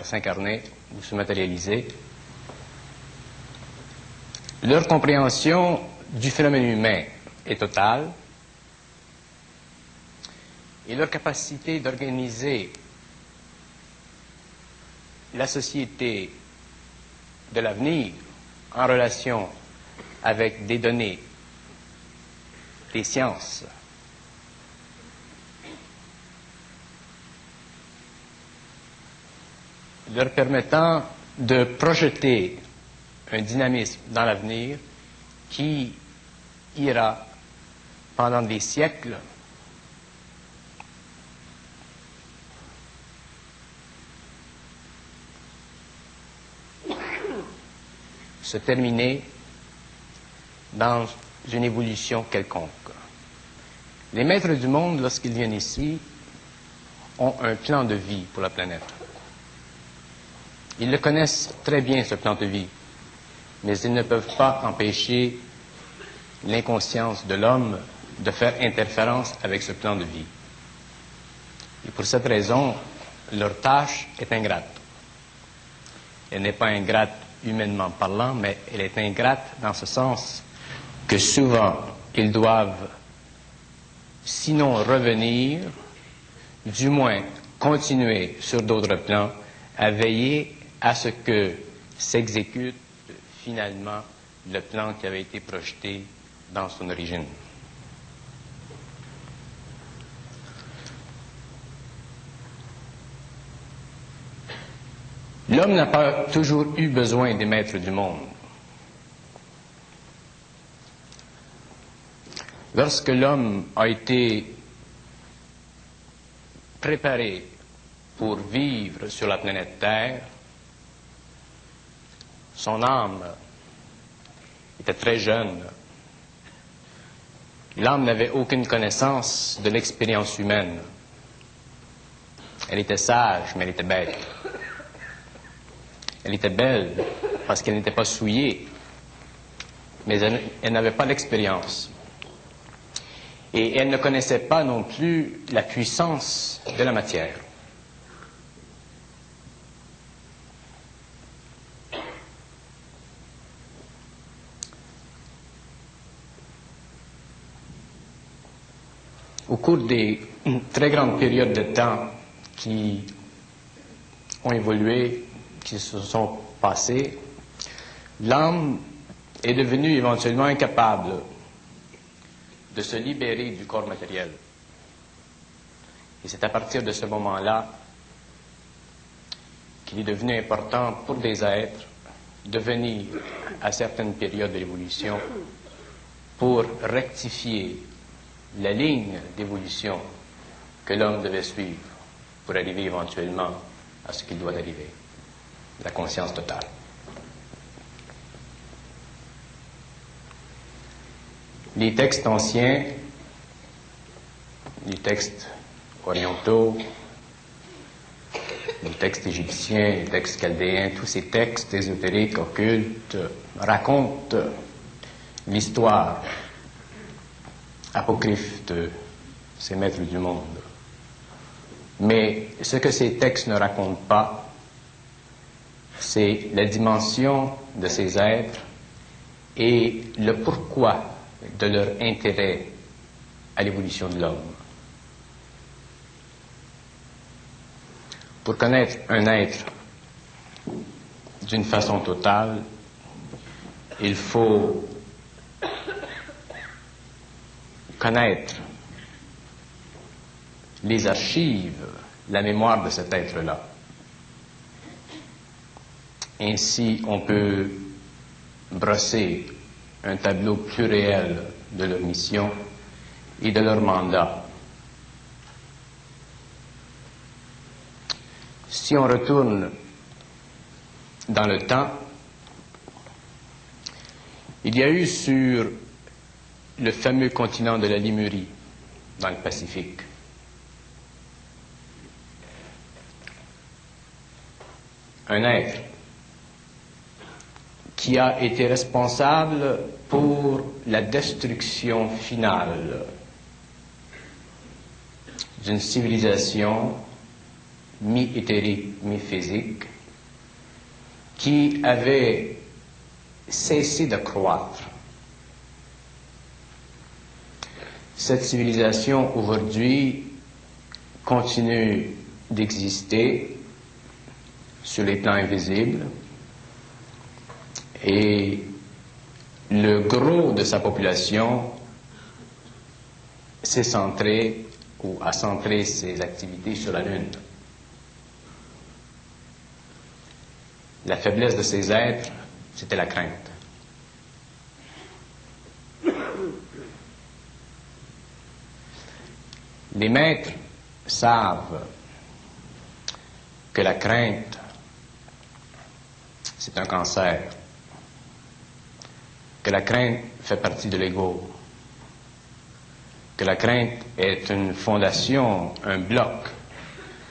faire s'incarner ou se matérialiser. Leur compréhension du phénomène humain est totale et leur capacité d'organiser la société de l'avenir en relation avec des données, des sciences, leur permettant de projeter un dynamisme dans l'avenir qui ira pendant des siècles se terminer dans une évolution quelconque. Les maîtres du monde, lorsqu'ils viennent ici, ont un plan de vie pour la planète. Ils le connaissent très bien, ce plan de vie, mais ils ne peuvent pas empêcher l'inconscience de l'homme de faire interférence avec ce plan de vie. Et pour cette raison, leur tâche est ingrate. Elle n'est pas ingrate humainement parlant, mais elle est ingrate dans ce sens que souvent, ils doivent, sinon revenir, du moins continuer sur d'autres plans à veiller à ce que s'exécute finalement le plan qui avait été projeté dans son origine. L'homme n'a pas toujours eu besoin des maîtres du monde. Lorsque l'homme a été préparé pour vivre sur la planète Terre, son âme était très jeune. L'âme n'avait aucune connaissance de l'expérience humaine. Elle était sage, mais elle était bête. Elle était belle parce qu'elle n'était pas souillée, mais elle n'avait pas d'expérience. Et elle ne connaissait pas non plus la puissance de la matière. Au cours des très grandes périodes de temps qui ont évolué, qui se sont passées, l'âme est devenue éventuellement incapable de se libérer du corps matériel. Et c'est à partir de ce moment-là qu'il est devenu important pour des êtres de venir à certaines périodes de l'évolution pour rectifier la ligne d'évolution que l'homme devait suivre pour arriver éventuellement à ce qu'il doit arriver, la conscience totale. Les textes anciens, les textes orientaux, les textes égyptiens, les textes chaldéens, tous ces textes ésotériques, occultes, racontent l'histoire apocryphe de ces maîtres du monde. Mais ce que ces textes ne racontent pas, c'est la dimension de ces êtres et le pourquoi de leur intérêt à l'évolution de l'homme. Pour connaître un être d'une façon totale, il faut connaître les archives, la mémoire de cet être-là. Ainsi, on peut brosser un tableau plus réel de leur mission et de leur mandat. Si on retourne dans le temps, il y a eu sur le fameux continent de la Lémurie, dans le Pacifique, un être qui a été responsable pour la destruction finale d'une civilisation mi-éthérique, mi-physique, qui avait cessé de croître. Cette civilisation aujourd'hui continue d'exister sur les plans invisibles et le gros de sa population s'est centré ou a centré ses activités sur la Lune. La faiblesse de ces êtres, c'était la crainte. Les maîtres savent que la crainte, c'est un cancer, que la crainte fait partie de l'ego, que la crainte est une fondation, un bloc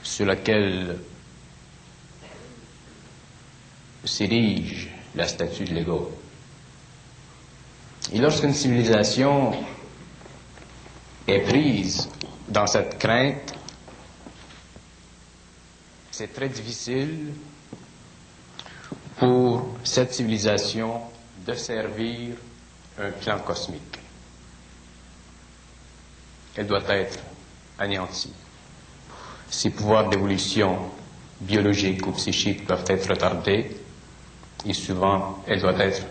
sur lequel s'érige la statue de l'ego. Et lorsqu'une civilisation est prise dans cette crainte, c'est très difficile pour cette civilisation de servir un plan cosmique. Elle doit être anéantie. Ses pouvoirs d'évolution biologiques ou psychiques doivent être retardés et souvent elle doit être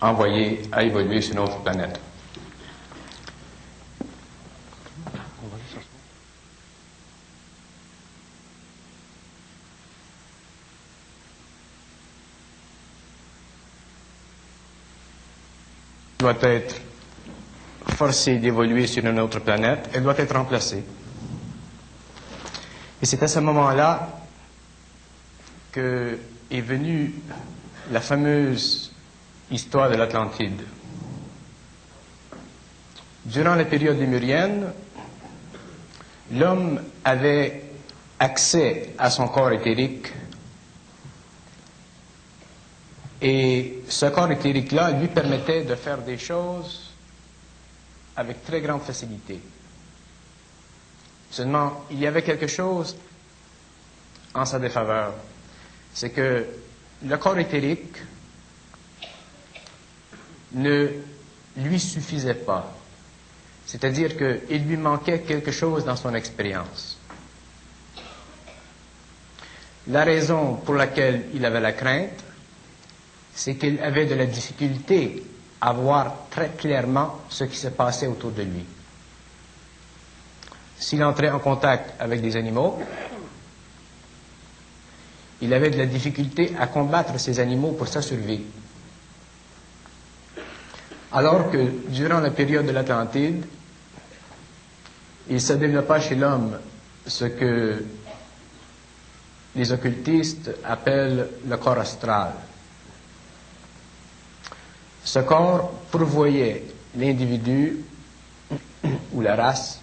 envoyée à évoluer sur une autre planète. Doit être forcée d'évoluer sur une autre planète, elle doit être remplacée. Et c'est à ce moment-là que est venue la fameuse histoire de l'Atlantide. Durant la période lémurienne, l'homme avait accès à son corps éthérique et ce corps éthérique-là lui permettait de faire des choses avec très grande facilité. Seulement, il y avait quelque chose en sa défaveur. C'est que le corps éthérique ne lui suffisait pas. C'est-à-dire qu'il lui manquait quelque chose dans son expérience. La raison pour laquelle il avait la crainte, c'est qu'il avait de la difficulté à voir très clairement ce qui se passait autour de lui. S'il entrait en contact avec des animaux, il avait de la difficulté à combattre ces animaux pour sa survie. Alors que durant la période de l'Atlantide, il se développa chez l'homme ce que les occultistes appellent le corps astral. Ce corps pourvoyait l'individu ou la race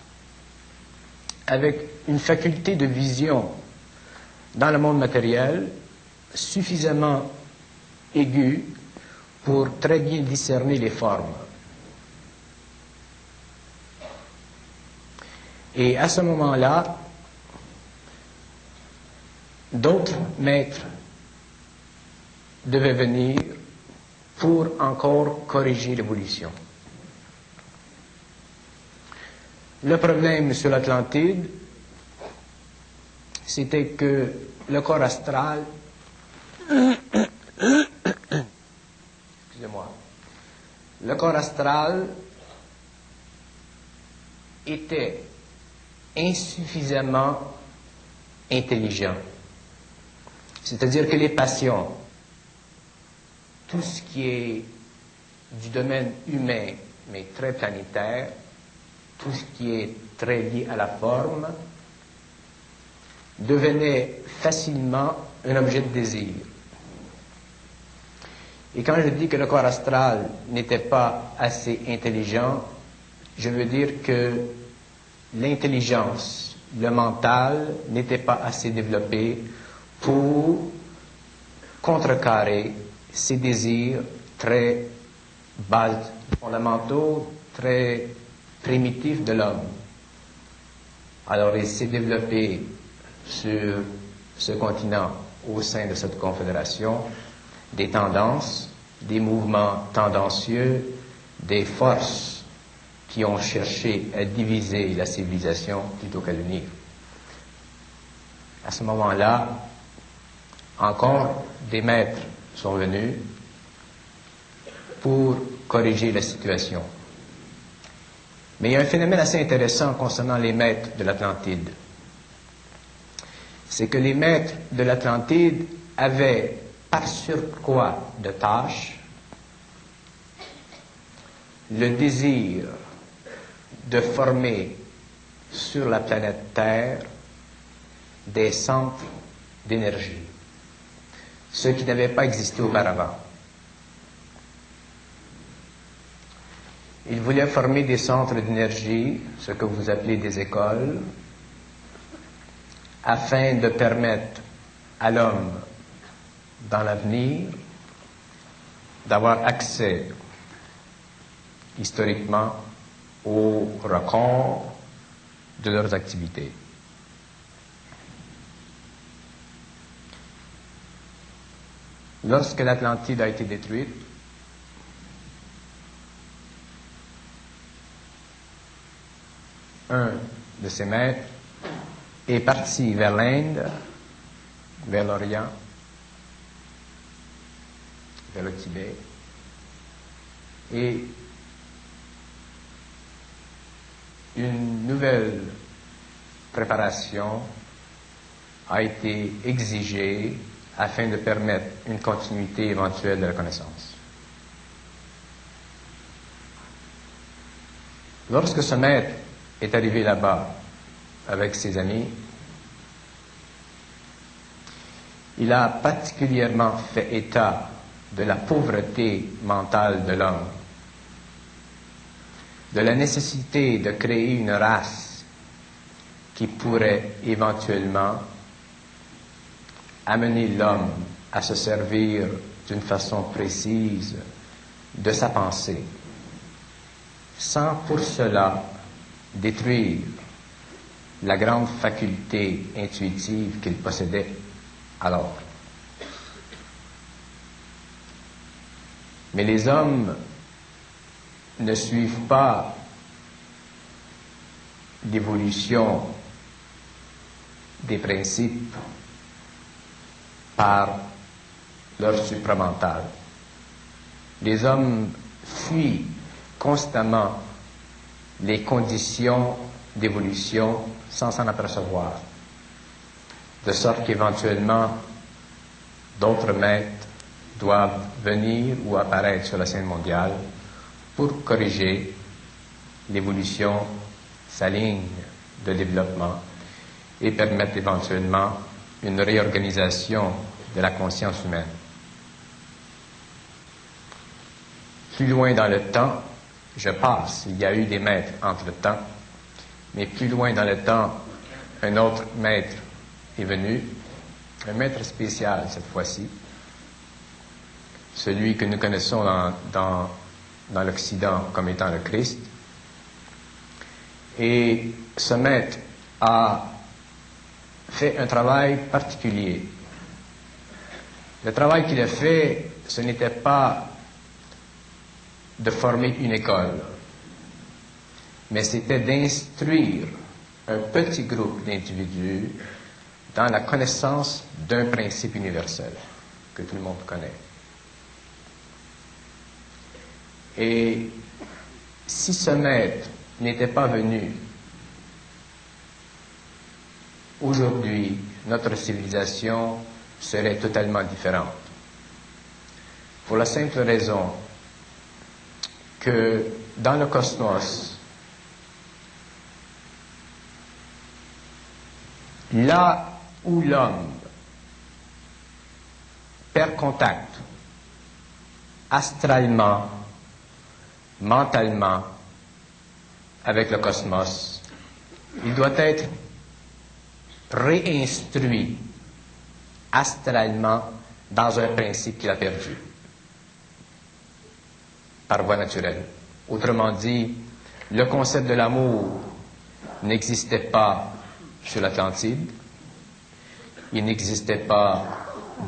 avec une faculté de vision dans le monde matériel suffisamment aiguë pour très bien discerner les formes. Et à ce moment-là, d'autres maîtres devaient venir pour encore corriger l'évolution. Le problème sur l'Atlantide, c'était que le corps astral, excusez-moi, le corps astral était insuffisamment intelligent. C'est-à-dire que les passions, tout ce qui est du domaine humain, mais très planétaire, tout ce qui est très lié à la forme, devenait facilement un objet de désir. Et quand je dis que le corps astral n'était pas assez intelligent, je veux dire que l'intelligence, le mental, n'était pas assez développé pour contrecarrer ces désirs très bas, fondamentaux, très primitifs de l'homme. Alors il s'est développé sur ce continent au sein de cette confédération des tendances, des mouvements tendancieux, des forces qui ont cherché à diviser la civilisation plutôt qu'à l'unir. À ce moment-là, encore des maîtres sont venus pour corriger la situation. Mais il y a un phénomène assez intéressant concernant les maîtres de l'Atlantide. C'est que les maîtres de l'Atlantide avaient, par surcroît de tâches, le désir de former sur la planète Terre des centres d'énergie, ce qui n'avait pas existé auparavant. Ils voulaient former des centres d'énergie, ce que vous appelez des écoles, afin de permettre à l'homme, dans l'avenir, d'avoir accès, historiquement, aux records de leurs activités. Lorsque l'Atlantide a été détruite, un de ses maîtres est parti vers l'Inde, vers l'Orient, vers le Tibet, et une nouvelle préparation a été exigée afin de permettre une continuité éventuelle de la connaissance. Lorsque ce maître est arrivé là-bas avec ses amis, il a particulièrement fait état de la pauvreté mentale de l'homme, de la nécessité de créer une race qui pourrait éventuellement amener l'homme à se servir d'une façon précise de sa pensée, sans pour cela détruire la grande faculté intuitive qu'il possédait alors. Mais les hommes ne suivent pas l'évolution des principes par leur supramental. Les hommes fuient constamment les conditions d'évolution sans s'en apercevoir, de sorte qu'éventuellement d'autres maîtres doivent venir ou apparaître sur la scène mondiale pour corriger l'évolution, sa ligne de développement et permettre éventuellement une réorganisation de la conscience humaine. Plus loin dans le temps, je passe, il y a eu des maîtres entre-temps, mais plus loin dans le temps, un autre maître est venu, un maître spécial cette fois-ci, celui que nous connaissons dans l'Occident comme étant le Christ. Et ce maître a fait un travail particulier. Le travail qu'il a fait, ce n'était pas de former une école, mais c'était d'instruire un petit groupe d'individus dans la connaissance d'un principe universel que tout le monde connaît. Et si ce maître n'était pas venu, aujourd'hui, notre civilisation serait totalement différente. Pour la simple raison que dans le cosmos, là où l'homme perd contact astralement, mentalement avec le cosmos, il doit être réinstruit astralement dans un principe qu'il a perdu par voie naturelle. Autrement dit, le concept de l'amour n'existait pas sur l'Atlantide. Il n'existait pas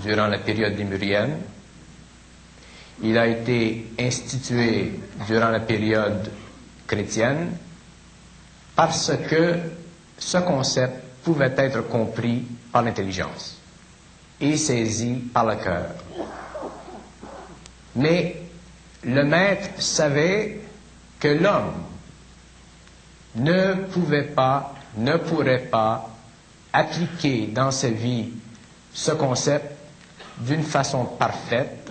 durant la période lémurienne. Il a été institué durant la période chrétienne parce que ce concept pouvait être compris par l'intelligence et saisi par le cœur. Mais le maître savait que l'homme ne pourrait pas appliquer dans sa vie ce concept d'une façon parfaite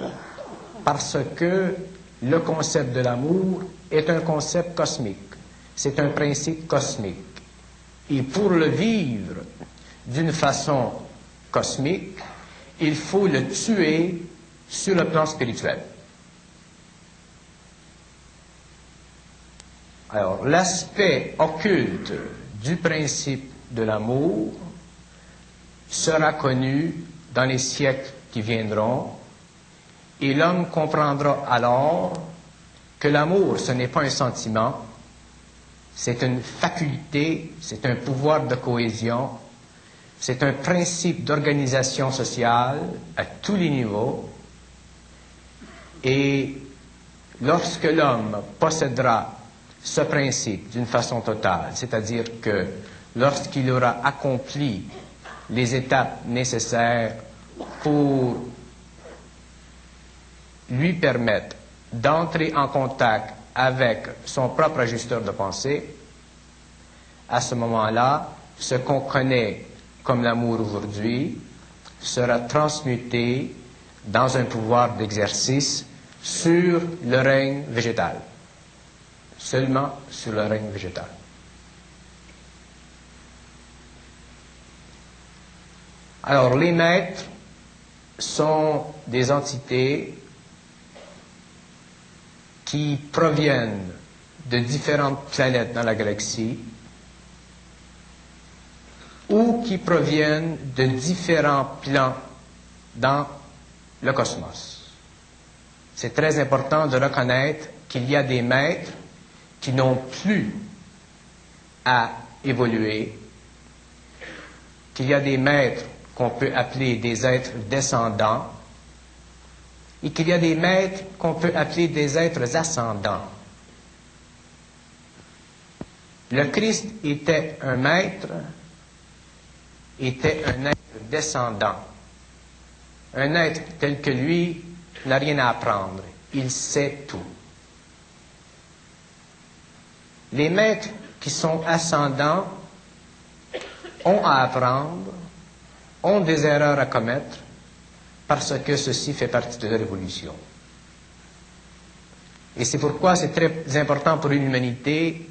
parce que le concept de l'amour est un concept cosmique. C'est un principe cosmique. Et pour le vivre d'une façon cosmique, il faut le tuer sur le plan spirituel. Alors, l'aspect occulte du principe de l'amour sera connu dans les siècles qui viendront, et l'homme comprendra alors que l'amour, ce n'est pas un sentiment, c'est une faculté, c'est un pouvoir de cohésion, c'est un principe d'organisation sociale à tous les niveaux, et lorsque l'homme possédera ce principe d'une façon totale, c'est-à-dire que lorsqu'il aura accompli les étapes nécessaires pour lui permettre d'entrer en contact avec son propre ajusteur de pensée, à ce moment-là, ce qu'on connaît comme l'amour aujourd'hui sera transmuté dans un pouvoir d'exercice sur le règne végétal. Seulement sur le règne végétal. Alors, les maîtres sont des entités qui proviennent de différentes planètes dans la galaxie ou qui proviennent de différents plans dans le cosmos. C'est très important de reconnaître qu'il y a des maîtres qui n'ont plus à évoluer, qu'il y a des maîtres qu'on peut appeler des êtres descendants, et qu'il y a des maîtres qu'on peut appeler des êtres ascendants. Le Christ était un maître, était un être descendant. Un être tel que lui n'a rien à apprendre, il sait tout. Les maîtres qui sont ascendants ont à apprendre, ont des erreurs à commettre, parce que ceci fait partie de leur évolution. Et c'est pourquoi c'est très important pour une humanité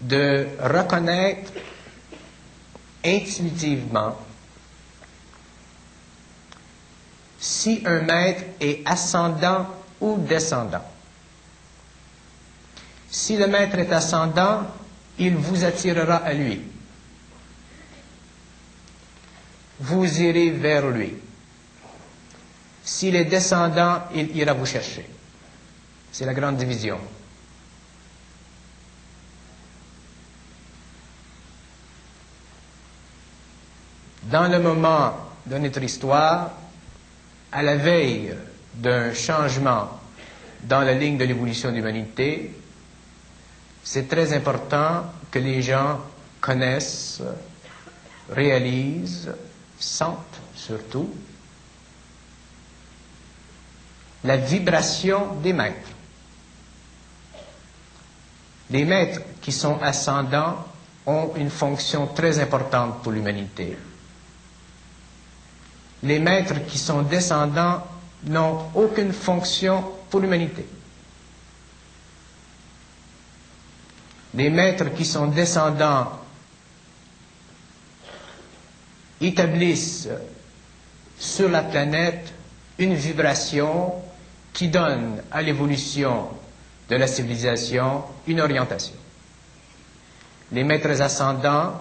de reconnaître intuitivement si un maître est ascendant ou descendant. Si le maître est ascendant, il vous attirera à lui. Vous irez vers lui. S'il est descendant, il ira vous chercher. C'est la grande division. Dans le moment de notre histoire, à la veille d'un changement dans la ligne de l'évolution de l'humanité, c'est très important que les gens connaissent, réalisent, sentent surtout la vibration des maîtres. Les maîtres qui sont ascendants ont une fonction très importante pour l'humanité. Les maîtres qui sont descendants n'ont aucune fonction pour l'humanité. Les maîtres qui sont descendants établissent sur la planète une vibration qui donne à l'évolution de la civilisation une orientation. Les maîtres ascendants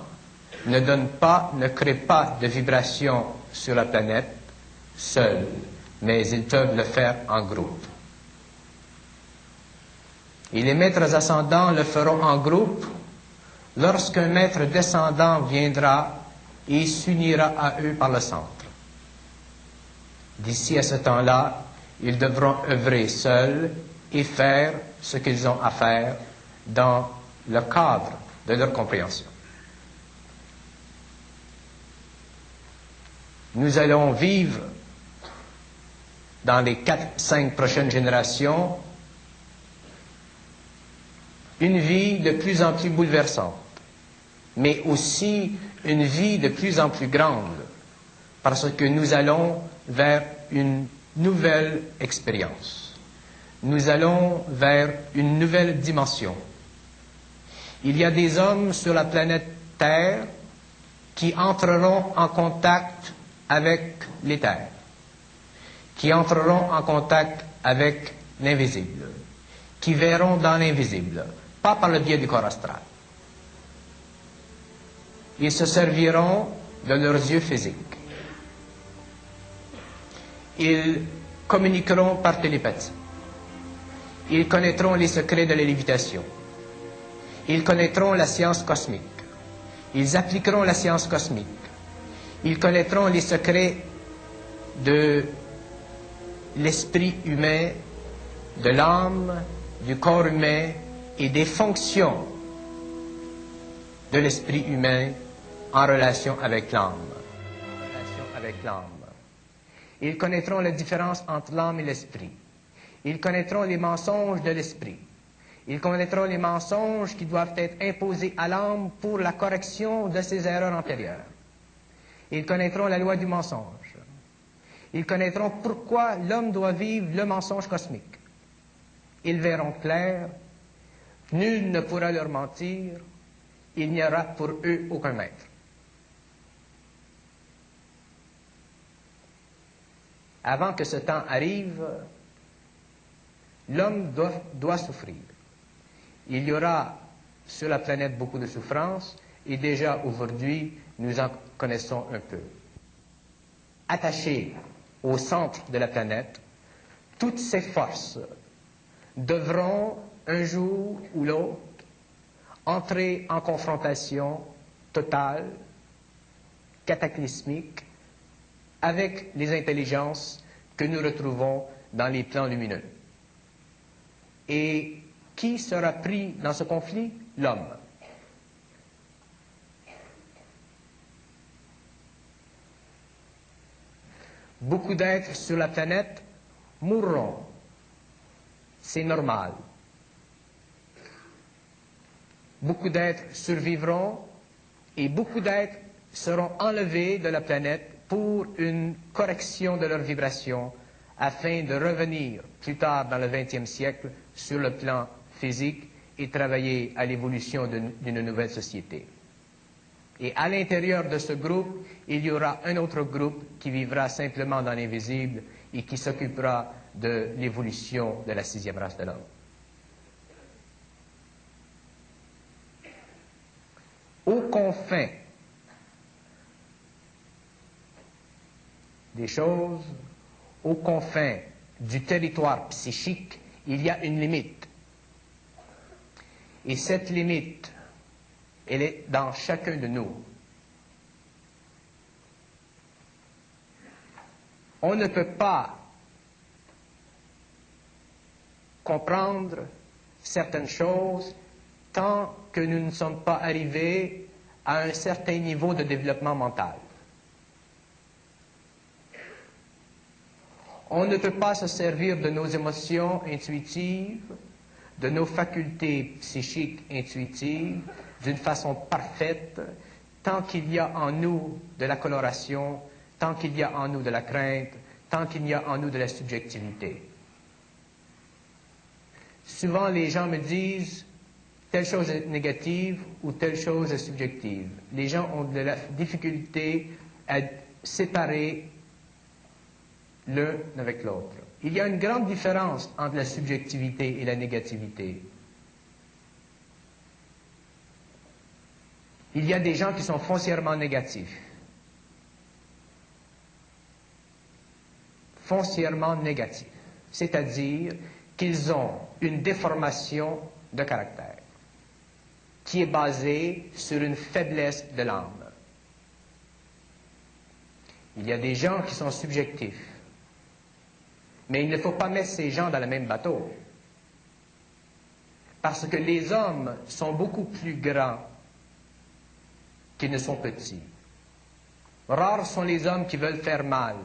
ne donnent pas, ne créent pas de vibration sur la planète seuls, mais ils peuvent le faire en groupe. Et les maîtres ascendants le feront en groupe lorsqu'un maître descendant viendra et s'unira à eux par le centre. D'ici à ce temps-là, ils devront œuvrer seuls et faire ce qu'ils ont à faire dans le cadre de leur compréhension. Nous allons vivre dans les 4-5 prochaines générations une vie de plus en plus bouleversante, mais aussi une vie de plus en plus grande, parce que nous allons vers une nouvelle expérience. Nous allons vers une nouvelle dimension. Il y a des hommes sur la planète Terre qui entreront en contact avec l'éther, qui entreront en contact avec l'invisible, qui verront dans l'invisible, pas par le biais du corps astral. Ils se serviront de leurs yeux physiques. Ils communiqueront par télépathie. Ils connaîtront les secrets de la lévitation. Ils connaîtront la science cosmique. Ils appliqueront la science cosmique. Ils connaîtront les secrets de l'esprit humain, de l'âme, du corps humain et des fonctions de l'esprit humain en relation avec l'âme. Ils connaîtront la différence entre l'âme et l'esprit. Ils connaîtront les mensonges de l'esprit. Ils connaîtront les mensonges qui doivent être imposés à l'âme pour la correction de ses erreurs antérieures. Ils connaîtront la loi du mensonge. Ils connaîtront pourquoi l'homme doit vivre le mensonge cosmique. Ils verront clair. Nul ne pourra leur mentir. Il n'y aura pour eux aucun maître. Avant que ce temps arrive, l'homme doit souffrir. Il y aura sur la planète beaucoup de souffrances, et déjà aujourd'hui, nous en connaissons un peu. Attachés au centre de la planète, toutes ces forces devront, un jour ou l'autre, entrer en confrontation totale, cataclysmique, avec les intelligences que nous retrouvons dans les plans lumineux. Et qui sera pris dans ce conflit? L'homme. Beaucoup d'êtres sur la planète mourront. C'est normal. Beaucoup d'êtres survivront et beaucoup d'êtres seront enlevés de la planète pour une correction de leur vibration afin de revenir plus tard dans le XXe siècle sur le plan physique et travailler à l'évolution d'une nouvelle société. Et à l'intérieur de ce groupe, il y aura un autre groupe qui vivra simplement dans l'invisible et qui s'occupera de l'évolution de la 6e race de l'homme. Aux confins des choses, aux confins du territoire psychique, il y a une limite. Et cette limite, elle est dans chacun de nous. On ne peut pas comprendre certaines choses tant que nous ne sommes pas arrivés à un certain niveau de développement mental. On ne peut pas se servir de nos émotions intuitives, de nos facultés psychiques intuitives, d'une façon parfaite, tant qu'il y a en nous de la coloration, tant qu'il y a en nous de la crainte, tant qu'il y a en nous de la subjectivité. Souvent, les gens me disent telle chose est négative ou telle chose est subjective. Les gens ont de la difficulté à séparer l'un avec l'autre. Il y a une grande différence entre la subjectivité et la négativité. Il y a des gens qui sont foncièrement négatifs. Foncièrement négatifs. C'est-à-dire qu'ils ont une déformation de caractère qui est basée sur une faiblesse de l'âme. Il y a des gens qui sont subjectifs. Mais il ne faut pas mettre ces gens dans le même bateau. Parce que les hommes sont beaucoup plus grands qu'ils ne sont petits. Rares sont les hommes qui veulent faire mal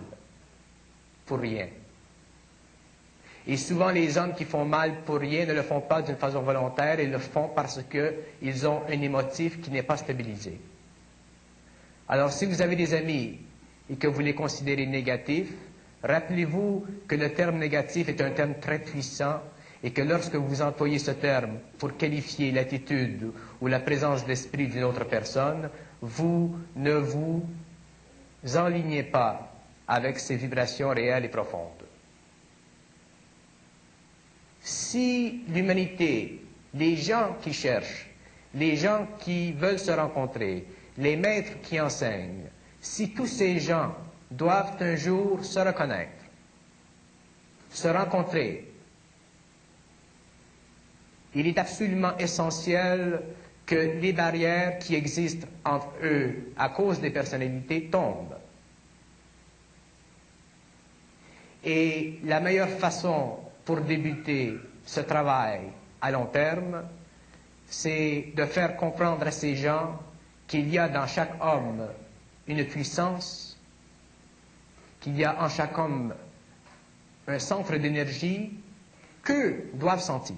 pour rien. Et souvent, les hommes qui font mal pour rien ne le font pas d'une façon volontaire, ils le font parce qu'ils ont un émotif qui n'est pas stabilisé. Alors, si vous avez des amis et que vous les considérez négatifs, rappelez-vous que le terme négatif est un terme très puissant et que lorsque vous employez ce terme pour qualifier l'attitude ou la présence d'esprit d'une autre personne, vous ne vous enlignez pas avec ses vibrations réelles et profondes. Si l'humanité, les gens qui cherchent, les gens qui veulent se rencontrer, les maîtres qui enseignent, si tous ces gens doivent un jour se reconnaître, se rencontrer, il est absolument essentiel que les barrières qui existent entre eux à cause des personnalités tombent. Et la meilleure façon pour débuter ce travail à long terme, c'est de faire comprendre à ces gens qu'il y a dans chaque homme une puissance, qu'il y a en chaque homme un centre d'énergie qu'eux doivent sentir.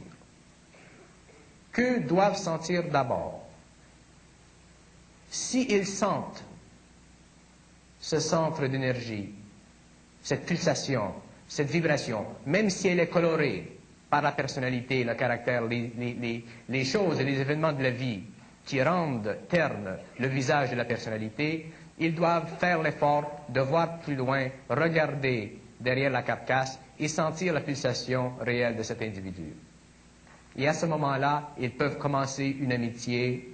Qu'eux doivent sentir d'abord. S'ils sentent ce centre d'énergie, cette pulsation, cette vibration, même si elle est colorée par la personnalité, le caractère, les choses et les événements de la vie qui rendent terne le visage de la personnalité, ils doivent faire l'effort de voir plus loin, regarder derrière la carcasse et sentir la pulsation réelle de cet individu. Et à ce moment-là, ils peuvent commencer une amitié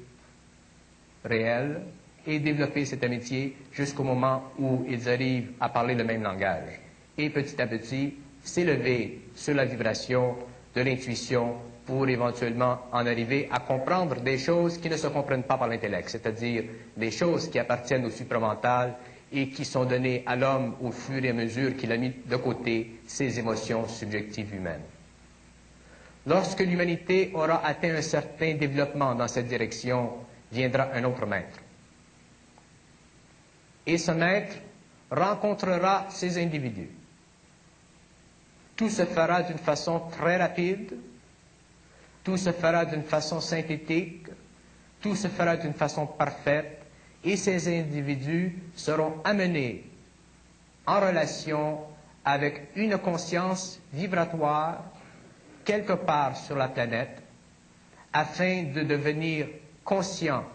réelle et développer cette amitié jusqu'au moment où ils arrivent à parler le même langage. Et petit à petit, s'élever sur la vibration de l'intuition pour éventuellement en arriver à comprendre des choses qui ne se comprennent pas par l'intellect, c'est-à-dire des choses qui appartiennent au supramental et qui sont données à l'homme au fur et à mesure qu'il a mis de côté ses émotions subjectives humaines. Lorsque l'humanité aura atteint un certain développement dans cette direction, viendra un autre maître. Et ce maître rencontrera ces individus. Tout se fera d'une façon très rapide, tout se fera d'une façon synthétique, tout se fera d'une façon parfaite, et ces individus seront amenés en relation avec une conscience vibratoire quelque part sur la planète, afin de devenir conscients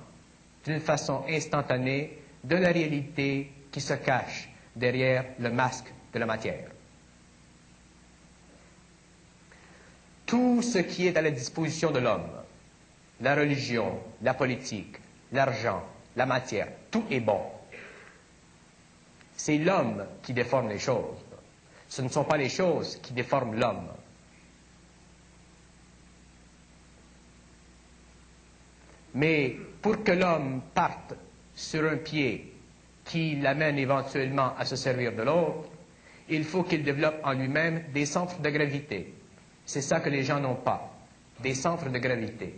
d'une façon instantanée de la réalité qui se cache derrière le masque de la matière. Tout ce qui est à la disposition de l'homme, la religion, la politique, l'argent, la matière, tout est bon. C'est l'homme qui déforme les choses. Ce ne sont pas les choses qui déforment l'homme. Mais pour que l'homme parte sur un pied qui l'amène éventuellement à se servir de l'autre, il faut qu'il développe en lui-même des centres de gravité. C'est ça que les gens n'ont pas, des centres de gravité.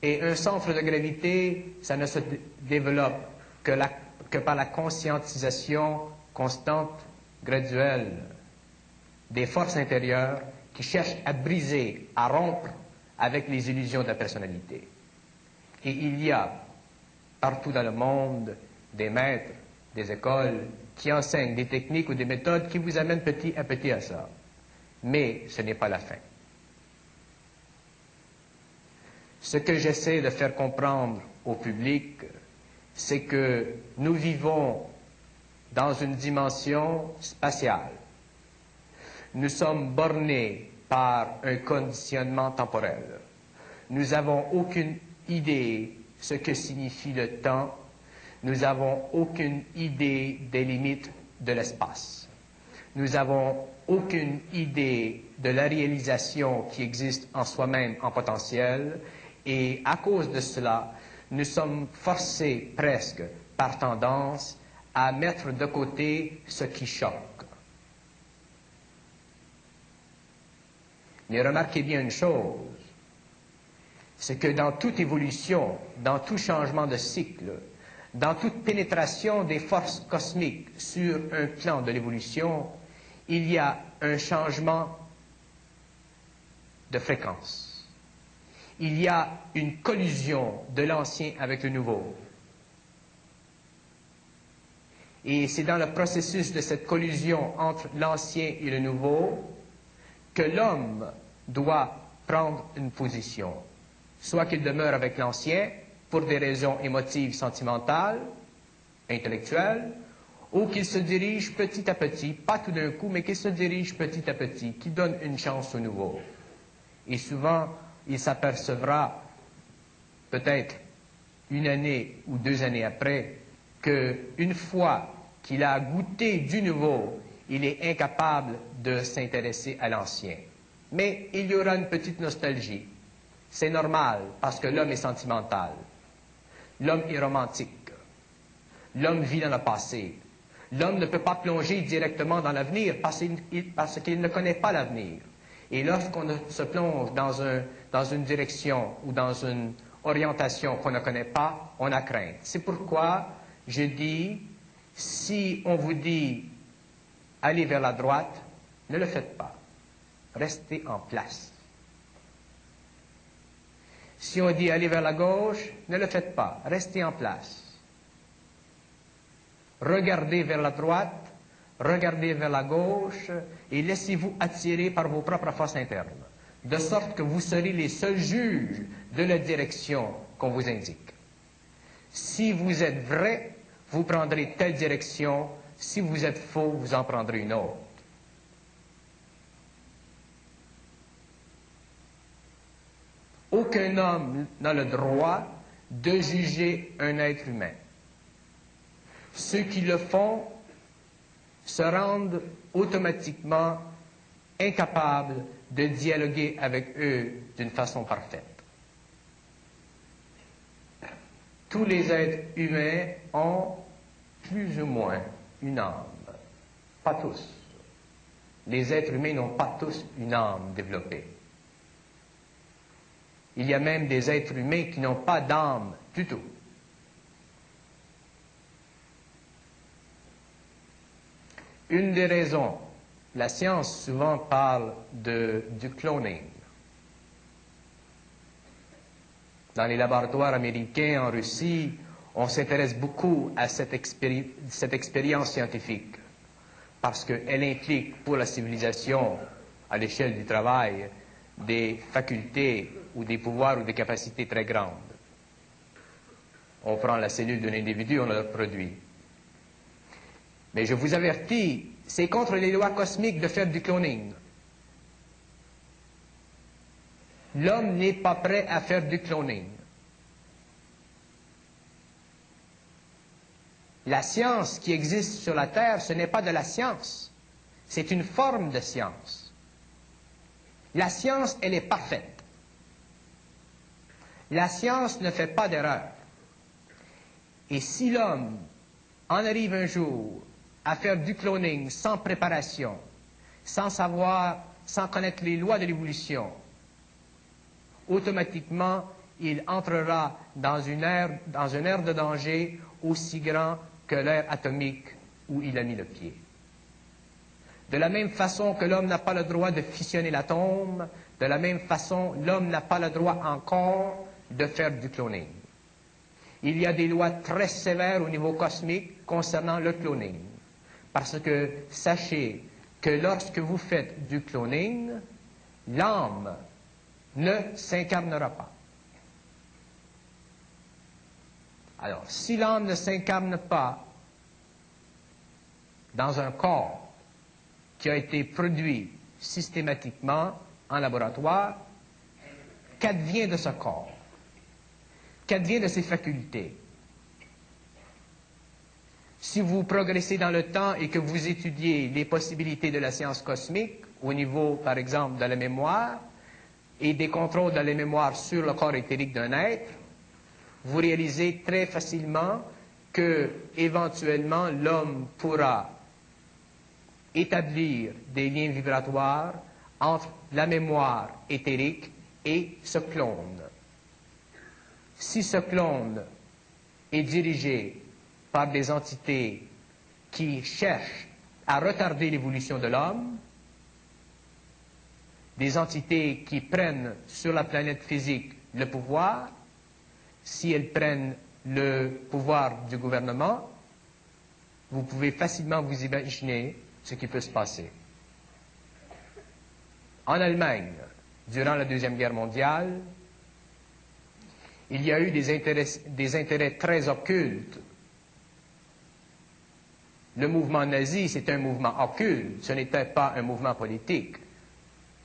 Et un centre de gravité, ça ne se développe que par la conscientisation constante, graduelle, des forces intérieures qui cherchent à briser, à rompre avec les illusions de la personnalité. Et il y a partout dans le monde des maîtres, des écoles qui enseignent des techniques ou des méthodes qui vous amènent petit à petit à ça. Mais ce n'est pas la fin. Ce que j'essaie de faire comprendre au public, c'est que nous vivons dans une dimension spatiale. Nous sommes bornés par un conditionnement temporel. Nous n'avons aucune idée ce que signifie le temps. Nous n'avons aucune idée des limites de l'espace. Nous n'avons aucune idée de la réalisation qui existe en soi-même en potentiel, et à cause de cela, nous sommes forcés presque par tendance à mettre de côté ce qui choque. Mais remarquez bien une chose, c'est que dans toute évolution, dans tout changement de cycle, dans toute pénétration des forces cosmiques sur un plan de l'évolution, il y a un changement de fréquence. Il y a une collision de l'ancien avec le nouveau. Et c'est dans le processus de cette collision entre l'ancien et le nouveau que l'homme doit prendre une position. Soit qu'il demeure avec l'ancien pour des raisons émotives, sentimentales, intellectuelles, ou qu'il se dirige petit à petit, pas tout d'un coup, mais qu'il se dirige petit à petit, qu'il donne une chance au nouveau. Et souvent, il s'apercevra, peut-être une année ou 2 années après, qu'une fois qu'il a goûté du nouveau, il est incapable de s'intéresser à l'ancien. Mais il y aura une petite nostalgie. C'est normal, parce que l'homme est sentimental. L'homme est romantique. L'homme vit dans le passé. L'homme ne peut pas plonger directement dans l'avenir parce qu'il ne connaît pas l'avenir. Et lorsqu'on se plonge dans une direction ou dans une orientation qu'on ne connaît pas, on a crainte. C'est pourquoi je dis, si on vous dit « allez vers la droite », ne le faites pas. Restez en place. Si on dit « allez vers la gauche », ne le faites pas. Restez en place. Regardez vers la droite, regardez vers la gauche et laissez-vous attirer par vos propres forces internes, de sorte que vous serez les seuls juges de la direction qu'on vous indique. Si vous êtes vrai, vous prendrez telle direction. Si vous êtes faux, vous en prendrez une autre. Aucun homme n'a le droit de juger un être humain. Ceux qui le font se rendent automatiquement incapables de dialoguer avec eux d'une façon parfaite. Tous les êtres humains ont plus ou moins une âme. Pas tous. Les êtres humains n'ont pas tous une âme développée. Il y a même des êtres humains qui n'ont pas d'âme du tout. Une des raisons, la science souvent parle du cloning. Dans les laboratoires américains, en Russie, on s'intéresse beaucoup à cette expérience scientifique parce qu'elle implique pour la civilisation, à l'échelle du travail, des facultés ou des pouvoirs ou des capacités très grandes. On prend la cellule d'un individu, on le reproduit. Mais je vous avertis, c'est contre les lois cosmiques de faire du cloning. L'homme n'est pas prêt à faire du cloning. La science qui existe sur la Terre, ce n'est pas de la science. C'est une forme de science. La science, elle est parfaite. La science ne fait pas d'erreur. Et si l'homme en arrive un jour à faire du cloning sans préparation, sans savoir, sans connaître les lois de l'évolution, automatiquement, il entrera dans une ère de danger aussi grand que l'ère atomique où il a mis le pied. De la même façon que l'homme n'a pas le droit de fissionner l'atome, de la même façon, l'homme n'a pas le droit encore de faire du cloning. Il y a des lois très sévères au niveau cosmique concernant le cloning. Parce que sachez que lorsque vous faites du cloning, l'âme ne s'incarnera pas. Alors, si l'âme ne s'incarne pas dans un corps qui a été produit systématiquement en laboratoire, qu'advient de ce corps? Qu'advient de ses facultés? Si vous progressez dans le temps et que vous étudiez les possibilités de la science cosmique, au niveau, par exemple, de la mémoire, et des contrôles de la mémoire sur le corps éthérique d'un être, vous réalisez très facilement que, éventuellement, l'homme pourra établir des liens vibratoires entre la mémoire éthérique et ce clone. Si ce clone est dirigé par des entités qui cherchent à retarder l'évolution de l'homme, des entités qui prennent sur la planète physique le pouvoir, si elles prennent le pouvoir du gouvernement, vous pouvez facilement vous imaginer ce qui peut se passer. En Allemagne, durant la Deuxième Guerre mondiale, il y a eu des intérêts très occultes. Le mouvement nazi, c'est un mouvement occulte, ce n'était pas un mouvement politique.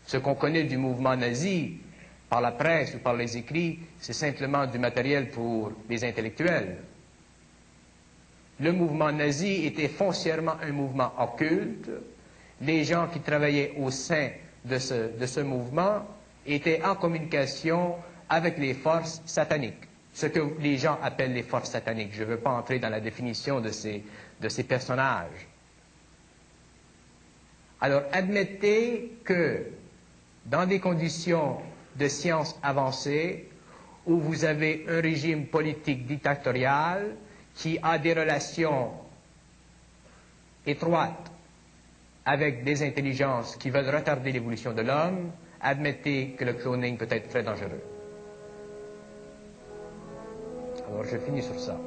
Ce qu'on connaît du mouvement nazi, par la presse ou par les écrits, c'est simplement du matériel pour les intellectuels. Le mouvement nazi était foncièrement un mouvement occulte. Les gens qui travaillaient au sein de ce mouvement étaient en communication avec les forces sataniques, ce que les gens appellent les forces sataniques. Je ne veux pas entrer dans la définition de ces personnages. Alors, admettez que dans des conditions de science avancée, où vous avez un régime politique dictatorial qui a des relations étroites avec des intelligences qui veulent retarder l'évolution de l'homme, admettez que le cloning peut être très dangereux. Alors, je finis sur ça.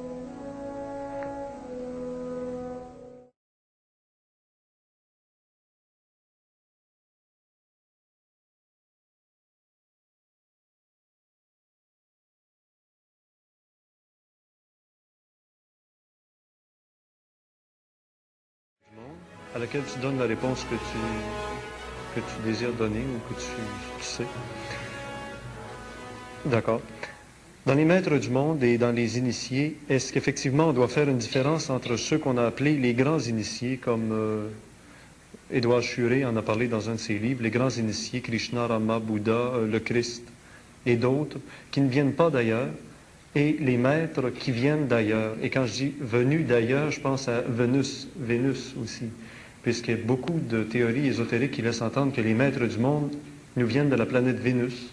À laquelle tu donnes la réponse que tu désires donner ou que tu sais. D'accord. Dans les maîtres du monde et dans les initiés, est-ce qu'effectivement on doit faire une différence entre ceux qu'on a appelés les grands initiés, comme Édouard Schuré en a parlé dans un de ses livres, les grands initiés, Krishna, Rama, Bouddha, le Christ et d'autres, qui ne viennent pas d'ailleurs, et les maîtres qui viennent d'ailleurs. Et quand je dis venus d'ailleurs, je pense à Vénus aussi, puisqu'il y a beaucoup de théories ésotériques qui laissent entendre que les maîtres du monde nous viennent de la planète Vénus.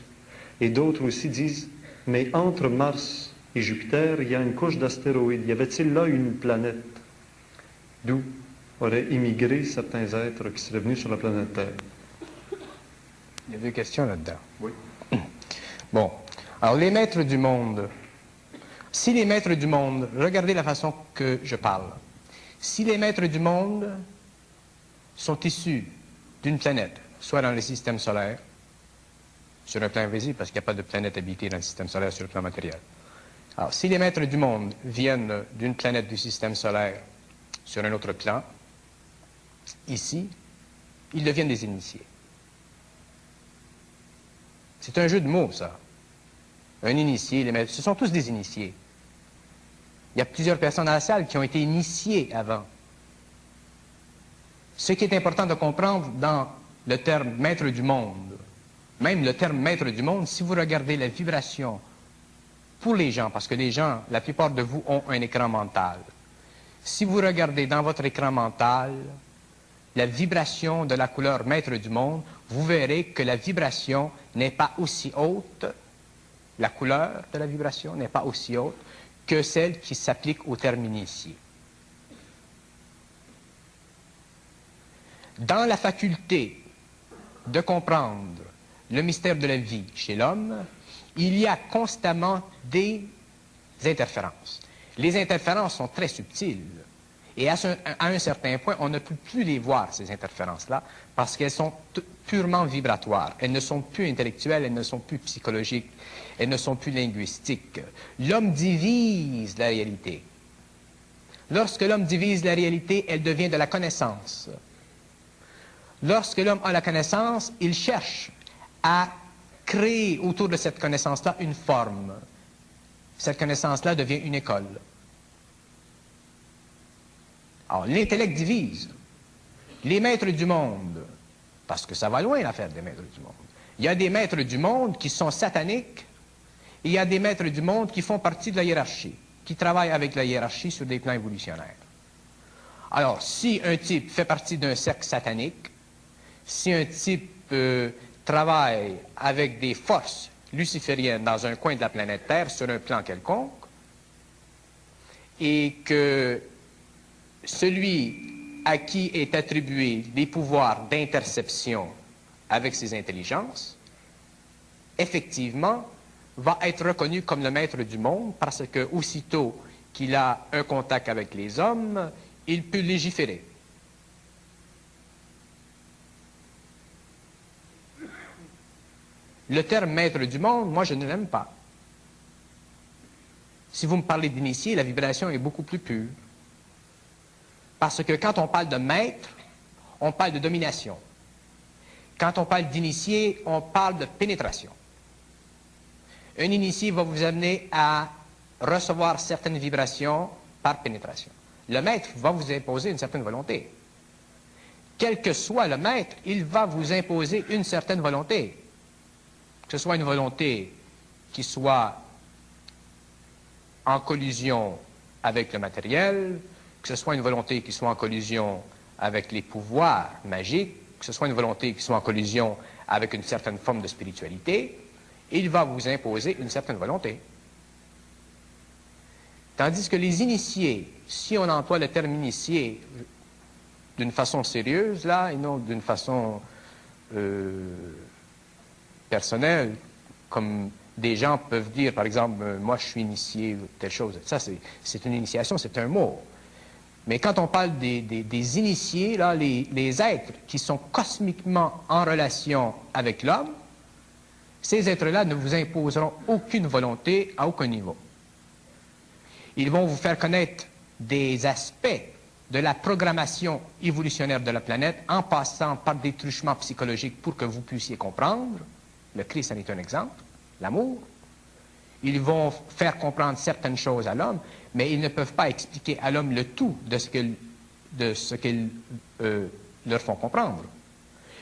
Et d'autres aussi disent, mais entre Mars et Jupiter, il y a une couche d'astéroïdes. Y avait-il là une planète d'où auraient immigré certains êtres qui seraient venus sur la planète Terre? Il y a deux questions là-dedans. Oui. Bon, alors les maîtres du monde, si les maîtres du monde, regardez la façon que je parle, si les maîtres du monde sont issus d'une planète, soit dans le système solaire, sur un plan invisible, parce qu'il n'y a pas de planète habitée dans le système solaire sur le plan matériel. Alors, si les maîtres du monde viennent d'une planète du système solaire sur un autre plan, ici, ils deviennent des initiés. C'est un jeu de mots, ça. Un initié, les maîtres, ce sont tous des initiés. Il y a plusieurs personnes dans la salle qui ont été initiées avant. Ce qui est important de comprendre dans le terme maître du monde, même le terme maître du monde, si vous regardez la vibration pour les gens, parce que les gens, la plupart de vous ont un écran mental. Si vous regardez dans votre écran mental la vibration de la couleur maître du monde, vous verrez que la vibration n'est pas aussi haute, la couleur de la vibration n'est pas aussi haute que celle qui s'applique au terme initié. Dans la faculté de comprendre le mystère de la vie chez l'homme, il y a constamment des interférences. Les interférences sont très subtiles. Et à un certain point, on ne peut plus les voir, ces interférences-là, parce qu'elles sont purement vibratoires. Elles ne sont plus intellectuelles, elles ne sont plus psychologiques, elles ne sont plus linguistiques. L'homme divise la réalité. Lorsque l'homme divise la réalité, elle devient de la connaissance. Lorsque l'homme a la connaissance, il cherche à créer autour de cette connaissance-là une forme. Cette connaissance-là devient une école. Alors, l'intellect divise. Les maîtres du monde, parce que ça va loin l'affaire des maîtres du monde. Il y a des maîtres du monde qui sont sataniques, et il y a des maîtres du monde qui font partie de la hiérarchie. qui travaillent avec la hiérarchie sur des plans évolutionnaires. Alors, si un type fait partie d'un cercle satanique, si un type travaille avec des forces lucifériennes dans un coin de la planète Terre sur un plan quelconque, et que celui à qui est attribué des pouvoirs d'interception avec ses intelligences, effectivement, va être reconnu comme le maître du monde parce que aussitôt qu'il a un contact avec les hommes, il peut légiférer. Le terme maître du monde, moi je ne l'aime pas. Si vous me parlez d'initié, la vibration est beaucoup plus pure. Parce que quand on parle de maître, on parle de domination. Quand on parle d'initié, on parle de pénétration. Un initié va vous amener à recevoir certaines vibrations par pénétration. Le maître va vous imposer une certaine volonté. Quel que soit le maître, il va vous imposer une certaine volonté. Que ce soit une volonté qui soit en collusion avec le matériel, que ce soit une volonté qui soit en collusion avec les pouvoirs magiques, que ce soit une volonté qui soit en collusion avec une certaine forme de spiritualité, il va vous imposer une certaine volonté. Tandis que les initiés, si on emploie le terme initié d'une façon sérieuse, là, et non d'une façon personnelle, comme des gens peuvent dire, par exemple, moi je suis initié, ou telle chose. Ça, c'est une initiation, c'est un mot. Mais quand on parle des initiés, là, les êtres qui sont cosmiquement en relation avec l'homme, ces êtres-là ne vous imposeront aucune volonté à aucun niveau. Ils vont vous faire connaître des aspects de la programmation évolutionnaire de la planète en passant par des truchements psychologiques pour que vous puissiez comprendre. Le Christ en est un exemple, l'amour. Ils vont faire comprendre certaines choses à l'homme, mais ils ne peuvent pas expliquer à l'homme le tout de ce qu'ils leur font comprendre.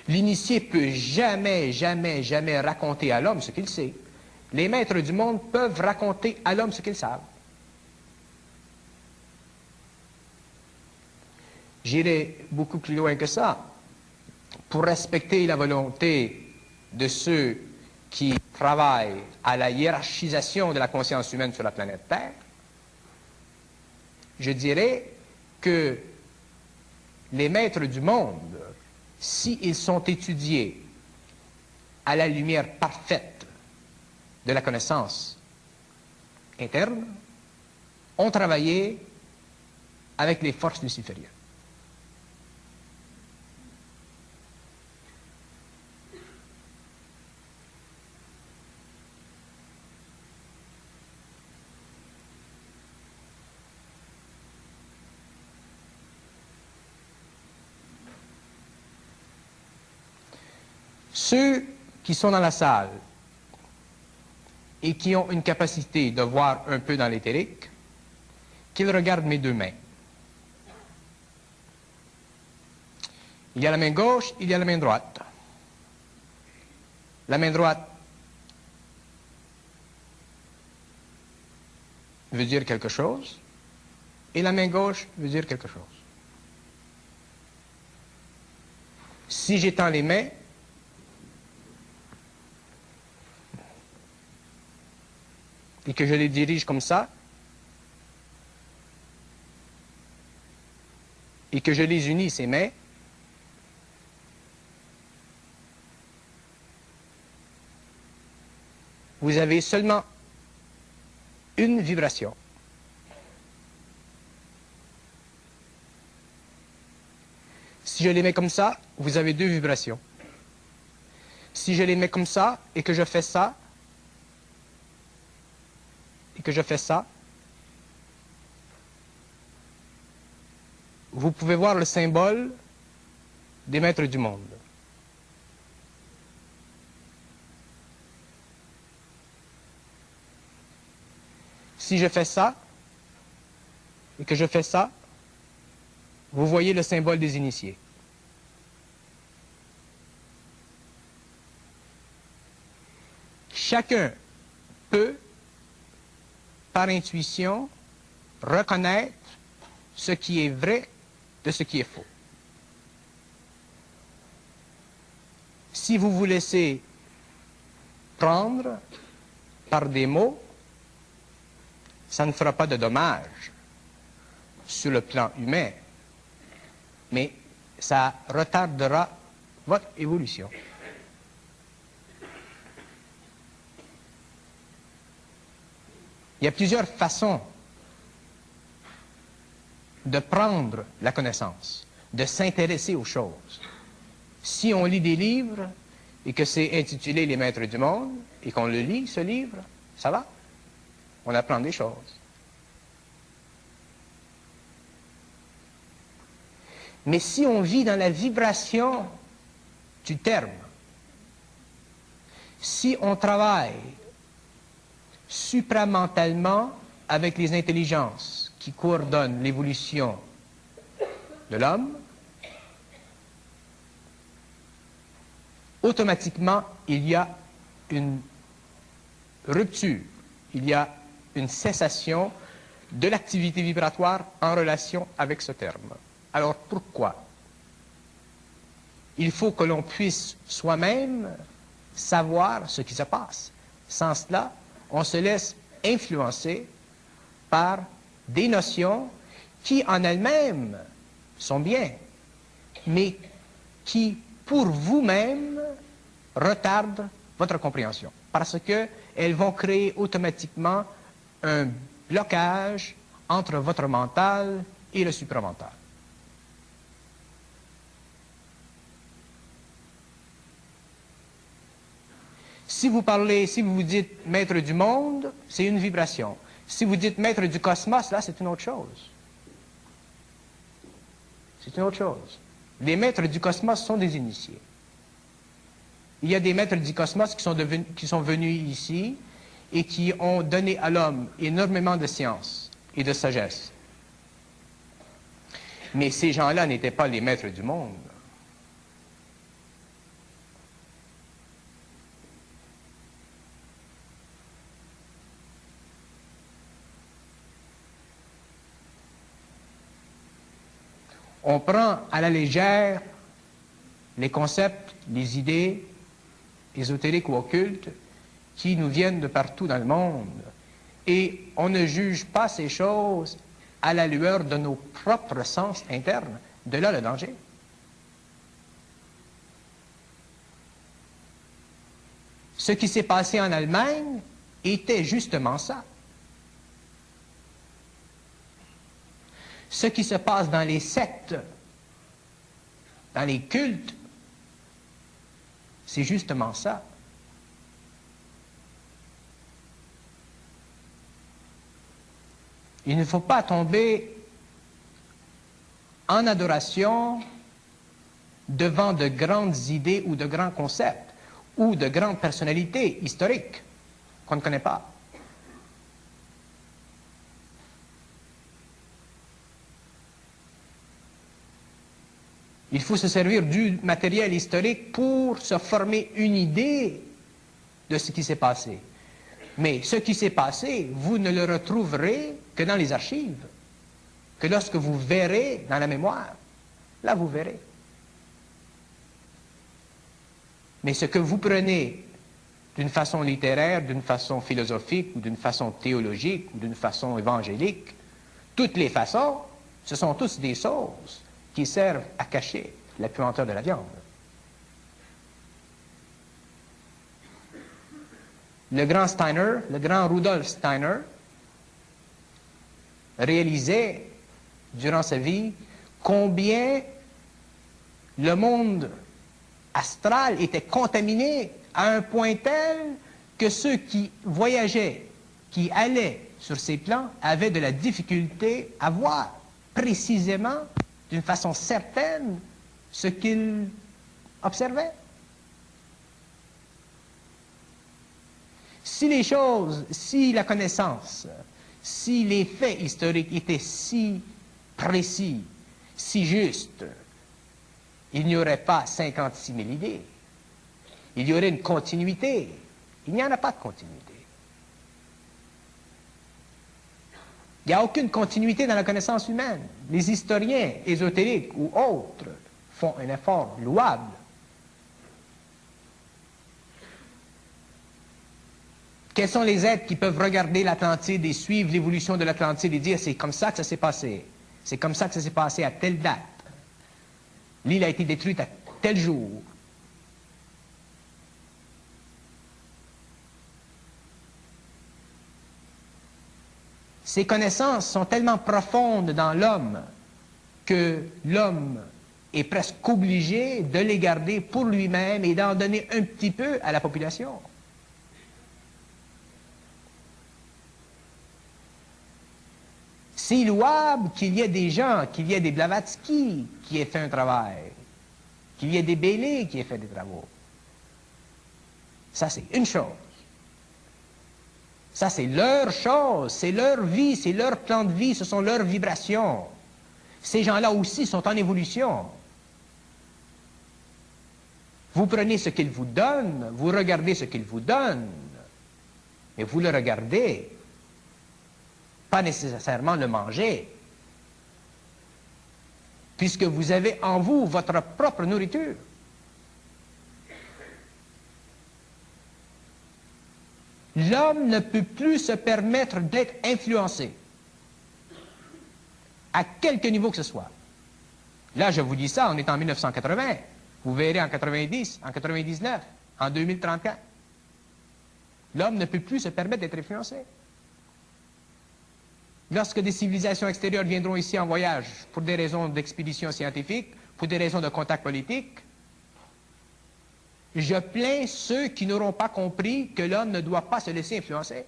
L'initié peut jamais, jamais, jamais raconter à l'homme ce qu'il sait. Les maîtres du monde peuvent raconter à l'homme ce qu'ils savent. J'irai beaucoup plus loin que ça. Pour respecter la volonté de ceux qui travaillent à la hiérarchisation de la conscience humaine sur la planète Terre, je dirais que les maîtres du monde, s'ils sont étudiés à la lumière parfaite de la connaissance interne, ont travaillé avec les forces lucifériennes. Ceux qui sont dans la salle et qui ont une capacité de voir un peu dans l'éthérique, qu'ils regardent mes deux mains. Il y a la main gauche, il y a la main droite. La main droite veut dire quelque chose et la main gauche veut dire quelque chose. Si j'étends les mains, et que je les dirige comme ça, et que je les unis, ces mains, vous avez seulement une vibration. Si je les mets comme ça, vous avez deux vibrations. Si je les mets comme ça, et que je fais ça, et que je fais ça, vous pouvez voir le symbole des maîtres du monde. Si je fais ça, et que je fais ça, vous voyez le symbole des initiés. Chacun peut, par intuition, reconnaître ce qui est vrai de ce qui est faux. Si vous vous laissez prendre par des mots, ça ne fera pas de dommages sur le plan humain, mais ça retardera votre évolution. Il y a plusieurs façons de prendre la connaissance, de s'intéresser aux choses. Si on lit des livres et que c'est intitulé Les Maîtres du Monde et qu'on le lit, ce livre, ça va. On apprend des choses. Mais si on vit dans la vibration du terme, si on travaille supramentalement avec les intelligences qui coordonnent l'évolution de l'homme, automatiquement, il y a une rupture, il y a une cessation de l'activité vibratoire en relation avec ce terme. Alors pourquoi? Il faut que l'on puisse soi-même savoir ce qui se passe. Sans cela, on se laisse influencer par des notions qui en elles-mêmes sont bien, mais qui, pour vous-même, retardent votre compréhension. Parce qu'elles vont créer automatiquement un blocage entre votre mental et le supramental. Si vous vous dites maître du monde, c'est une vibration. Si vous dites maître du cosmos, là, c'est une autre chose. C'est une autre chose. Les maîtres du cosmos sont des initiés. Il y a des maîtres du cosmos qui sont venus ici et qui ont donné à l'homme énormément de science et de sagesse. Mais ces gens-là n'étaient pas les maîtres du monde. On prend à la légère les concepts, les idées ésotériques ou occultes qui nous viennent de partout dans le monde. Et on ne juge pas ces choses à la lueur de nos propres sens internes. De là le danger. Ce qui s'est passé en Allemagne était justement ça. Ce qui se passe dans les sectes, dans les cultes, c'est justement ça. Il ne faut pas tomber en adoration devant de grandes idées ou de grands concepts ou de grandes personnalités historiques qu'on ne connaît pas. Il faut se servir du matériel historique pour se former une idée de ce qui s'est passé. Mais ce qui s'est passé, vous ne le retrouverez que dans les archives, que lorsque vous verrez dans la mémoire. Là, vous verrez. Mais ce que vous prenez d'une façon littéraire, d'une façon philosophique, ou d'une façon théologique, ou d'une façon évangélique, toutes les façons, ce sont tous des choses qui servent à cacher la puanteur de la viande. Le grand Steiner, le grand Rudolf Steiner, réalisait durant sa vie combien le monde astral était contaminé à un point tel que ceux qui voyageaient, qui allaient sur ces plans, avaient de la difficulté à voir précisément, d'une façon certaine, ce qu'ils observaient. Si les choses, si la connaissance, si les faits historiques étaient si précis, si justes, il n'y aurait pas 56 000 idées. Il y aurait une continuité. Il n'y en a pas de continuité. Il n'y a aucune continuité dans la connaissance humaine. Les historiens ésotériques ou autres font un effort louable. Quels sont les êtres qui peuvent regarder l'Atlantide et suivre l'évolution de l'Atlantide et dire c'est comme ça que ça s'est passé, c'est comme ça que ça s'est passé à telle date, l'île a été détruite à tel jour. Ces connaissances sont tellement profondes dans l'homme que l'homme est presque obligé de les garder pour lui-même et d'en donner un petit peu à la population. C'est louable qu'il y ait des gens, qu'il y ait des Blavatsky qui aient fait un travail, qu'il y ait des Bailey qui aient fait des travaux. Ça, c'est une chose. Ça, c'est leur chose, c'est leur vie, c'est leur plan de vie, ce sont leurs vibrations. Ces gens-là aussi sont en évolution. Vous prenez ce qu'ils vous donnent, vous regardez ce qu'ils vous donnent, mais vous le regardez, pas nécessairement le manger, puisque vous avez en vous votre propre nourriture. L'homme ne peut plus se permettre d'être influencé, à quelque niveau que ce soit. Là, je vous dis ça, on est en 1980. Vous verrez en 90, en 99, en 2034. L'homme ne peut plus se permettre d'être influencé. Lorsque des civilisations extérieures viendront ici en voyage pour des raisons d'expédition scientifique, pour des raisons de contact politique, je plains ceux qui n'auront pas compris que l'homme ne doit pas se laisser influencer.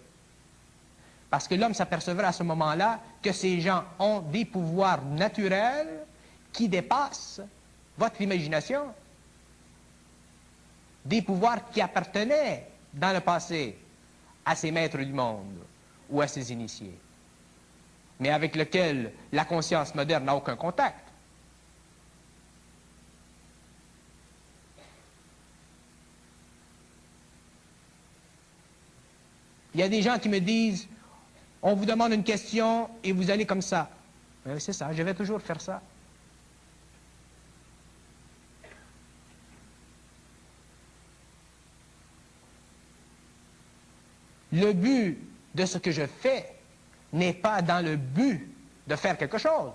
Parce que l'homme s'apercevra à ce moment-là que ces gens ont des pouvoirs naturels qui dépassent votre imagination. Des pouvoirs qui appartenaient dans le passé à ces maîtres du monde ou à ces initiés, mais avec lesquels la conscience moderne n'a aucun contact. Il y a des gens qui me disent, on vous demande une question et vous allez comme ça. C'est ça, je vais toujours faire ça. Le but de ce que je fais n'est pas dans le but de faire quelque chose.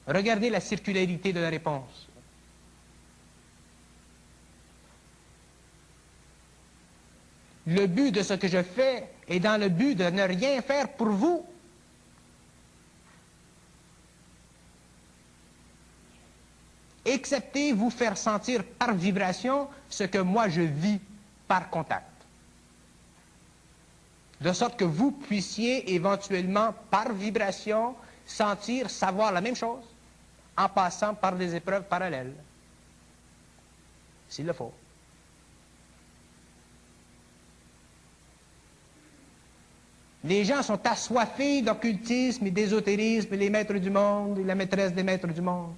Regardez la circularité de la réponse. Le but de ce que je fais est dans le but de ne rien faire pour vous. Excepté vous faire sentir par vibration ce que moi je vis par contact. De sorte que vous puissiez éventuellement, par vibration, sentir, savoir la même chose, en passant par des épreuves parallèles. S'il le faut. Les gens sont assoiffés d'occultisme et d'ésotérisme, les maîtres du monde et la maîtresse des maîtres du monde.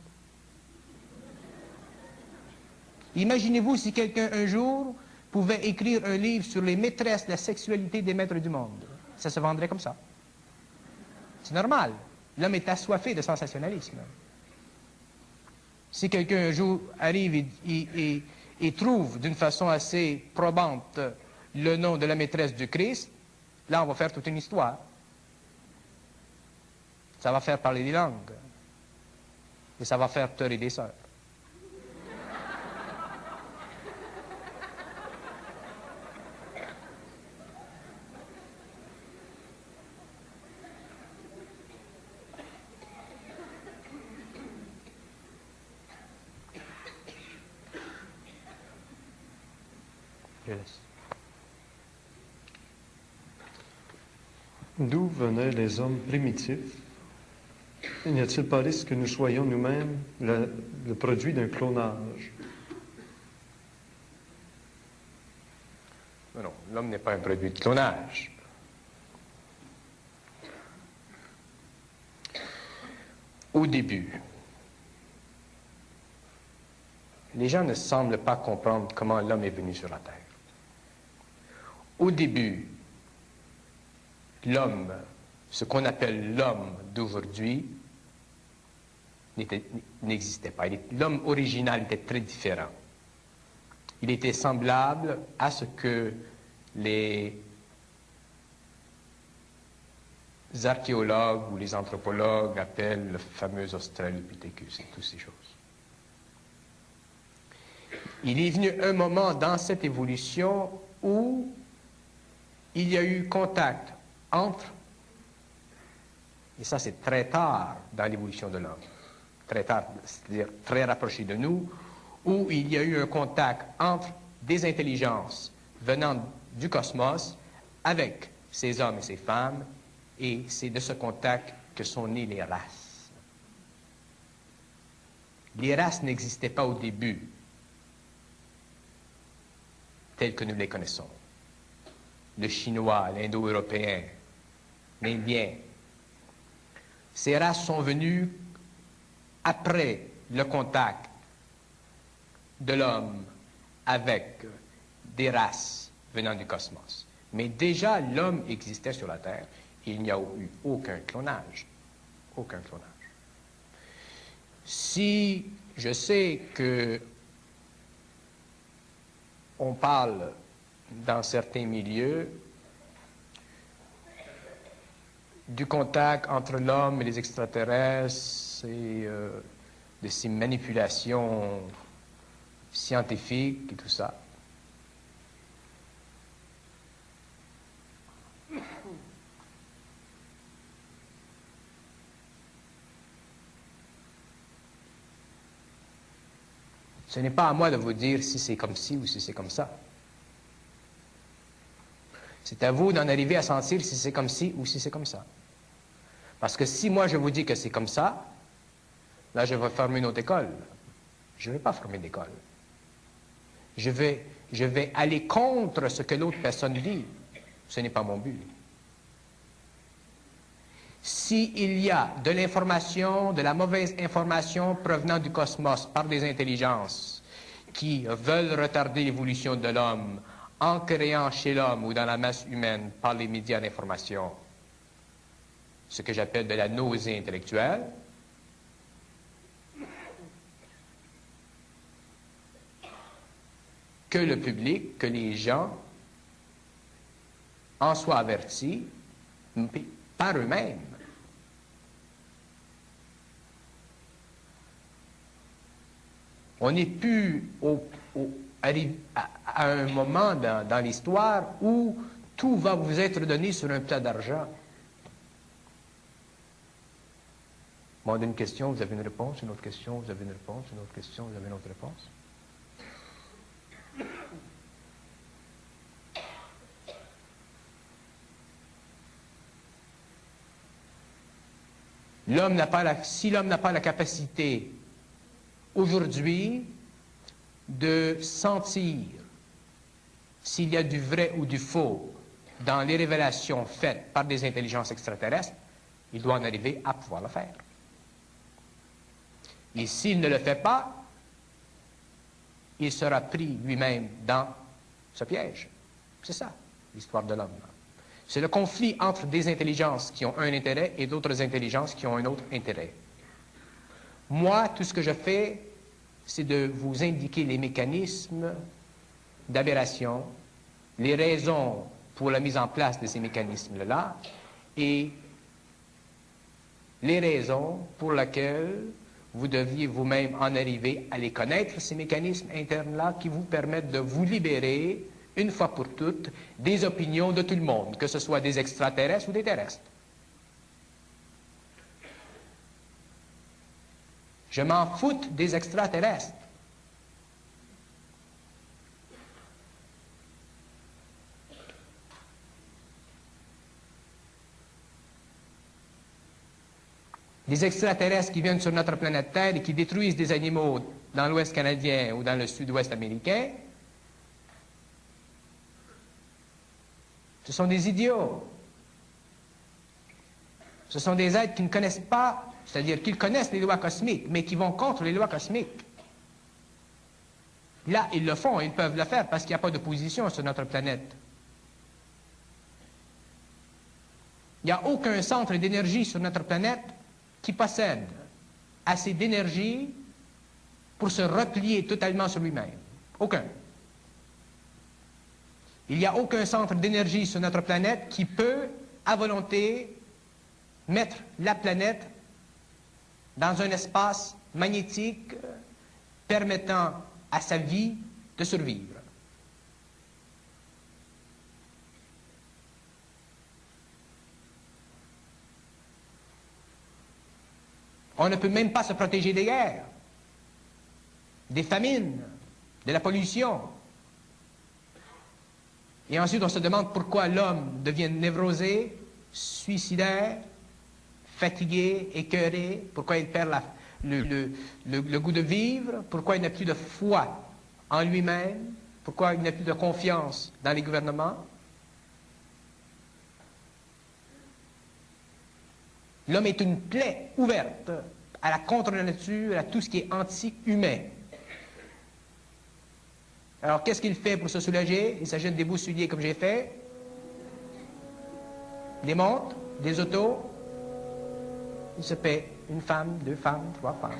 Imaginez-vous si quelqu'un un jour pouvait écrire un livre sur les maîtresses de la sexualité des maîtres du monde. Ça se vendrait comme ça. C'est normal. L'homme est assoiffé de sensationnalisme. Si quelqu'un un jour arrive et trouve d'une façon assez probante le nom de la maîtresse du Christ, là on va faire toute une histoire. Ça va faire parler des langues. Et ça va faire pleurer des sœurs. D'où venaient les hommes primitifs? N'y a-t-il pas risque que nous soyons nous-mêmes le produit d'un clonage? Non, l'homme n'est pas un produit de clonage. Au début, les gens ne semblent pas comprendre comment l'homme est venu sur la Terre. Au début, l'homme, ce qu'on appelle l'homme d'aujourd'hui, n'existait pas. L'homme original était très différent. Il était semblable à ce que les archéologues ou les anthropologues appellent le fameux Australopithecus et toutes ces choses. Il est venu un moment dans cette évolution où il y a eu contact entre, et ça c'est très tard dans l'évolution de l'homme, très tard, c'est-à-dire très rapproché de nous, où il y a eu un contact entre des intelligences venant du cosmos avec ces hommes et ces femmes, et c'est de ce contact que sont nées les races. Les races n'existaient pas au début, telles que nous les connaissons. Le chinois, l'indo-européen, l'indien. Ces races sont venues après le contact de l'homme avec des races venant du cosmos. Mais déjà, l'homme existait sur la Terre. Il n'y a eu aucun clonage. Aucun clonage. Si je sais que on parle dans certains milieux du contact entre l'homme et les extraterrestres et de ces manipulations scientifiques et tout ça. Ce n'est pas à moi de vous dire si c'est comme ci ou si c'est comme ça. C'est à vous d'en arriver à sentir si c'est comme ci ou si c'est comme ça. Parce que si moi je vous dis que c'est comme ça, là je vais former une autre école. Je ne vais pas former d'école. Je vais aller contre ce que l'autre personne dit. Ce n'est pas mon but. S'il y a de l'information, de la mauvaise information provenant du cosmos par des intelligences qui veulent retarder l'évolution de l'homme en créant chez l'homme ou dans la masse humaine par les médias d'information ce que j'appelle de la nausée intellectuelle, que le public, que les gens en soient avertis par eux-mêmes. On n'est plus à un moment dans l'histoire où tout va vous être donné sur un plat d'argent. Bon, on a une question, vous avez une réponse, une autre question, vous avez une réponse, une autre question, vous avez une autre réponse. Si l'homme n'a pas la capacité aujourd'hui de sentir s'il y a du vrai ou du faux dans les révélations faites par des intelligences extraterrestres, il doit en arriver à pouvoir le faire. Et s'il ne le fait pas, il sera pris lui-même dans ce piège. C'est ça, l'histoire de l'homme. C'est le conflit entre des intelligences qui ont un intérêt et d'autres intelligences qui ont un autre intérêt. Moi, tout ce que je fais, c'est de vous indiquer les mécanismes d'aberration, les raisons pour la mise en place de ces mécanismes-là et les raisons pour lesquelles vous deviez vous-même en arriver à les connaître, ces mécanismes internes-là qui vous permettent de vous libérer une fois pour toutes, des opinions de tout le monde, que ce soit des extraterrestres ou des terrestres. Je m'en fous des extraterrestres. Des extraterrestres qui viennent sur notre planète Terre et qui détruisent des animaux dans l'Ouest canadien ou dans le Sud-Ouest américain, ce sont des idiots. Ce sont des êtres qui ne connaissent pas, c'est-à-dire qu'ils connaissent les lois cosmiques, mais qui vont contre les lois cosmiques. Là, ils le font, ils peuvent le faire parce qu'il n'y a pas d'opposition sur notre planète. Il n'y a aucun centre d'énergie sur notre planète qui possède assez d'énergie pour se replier totalement sur lui-même. Aucun. Il n'y a aucun centre d'énergie sur notre planète qui peut, à volonté, mettre la planète dans un espace magnétique permettant à sa vie de survivre. On ne peut même pas se protéger des guerres, des famines, de la pollution. Et ensuite, on se demande pourquoi l'homme devient névrosé, suicidaire, fatigué, écœuré, pourquoi il perd le goût de vivre, pourquoi il n'a plus de foi en lui-même, pourquoi il n'a plus de confiance dans les gouvernements. L'homme est une plaie ouverte à la contre-nature, à tout ce qui est anti-humain. Alors, qu'est-ce qu'il fait pour se soulager? Il s'achète des beaux souliers comme j'ai fait, des montres, des autos. Il se paie une femme, 2 femmes, 3 femmes.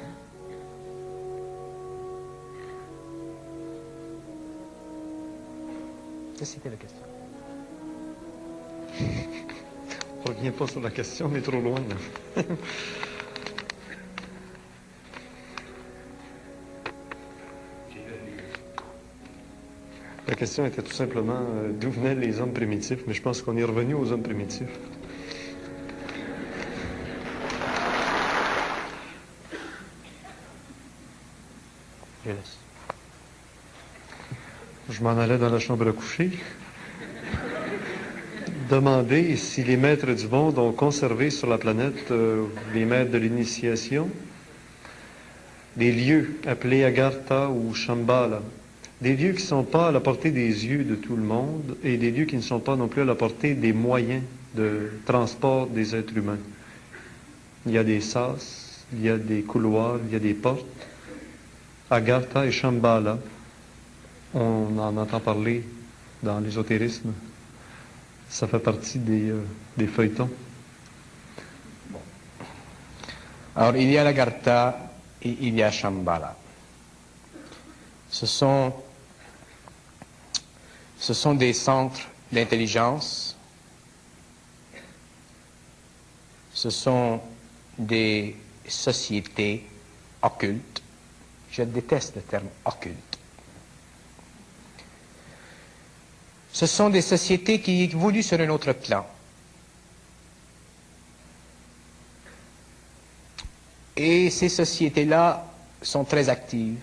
Ça, c'était la question. On ne revient pas sur la question, on est trop loin. Là. La question était tout simplement d'où venaient les hommes primitifs, mais je pense qu'on est revenu aux hommes primitifs. Je laisse. Je m'en allais dans la chambre à coucher. Demander si les maîtres du monde ont conservé sur la planète les maîtres de l'initiation, des lieux appelés Agartha ou Shambhala, des lieux qui ne sont pas à la portée des yeux de tout le monde et des lieux qui ne sont pas non plus à la portée des moyens de transport des êtres humains. Il y a des sas, il y a des couloirs, il y a des portes. Agartha et Shambhala, on en entend parler dans l'ésotérisme. Ça fait partie des feuilletons. Alors, il y a l'Agartha et il y a Shambhala. Ce sont des centres d'intelligence. Ce sont des sociétés occultes. Je déteste le terme occulte. Ce sont des sociétés qui évoluent sur un autre plan. Et ces sociétés-là sont très actives.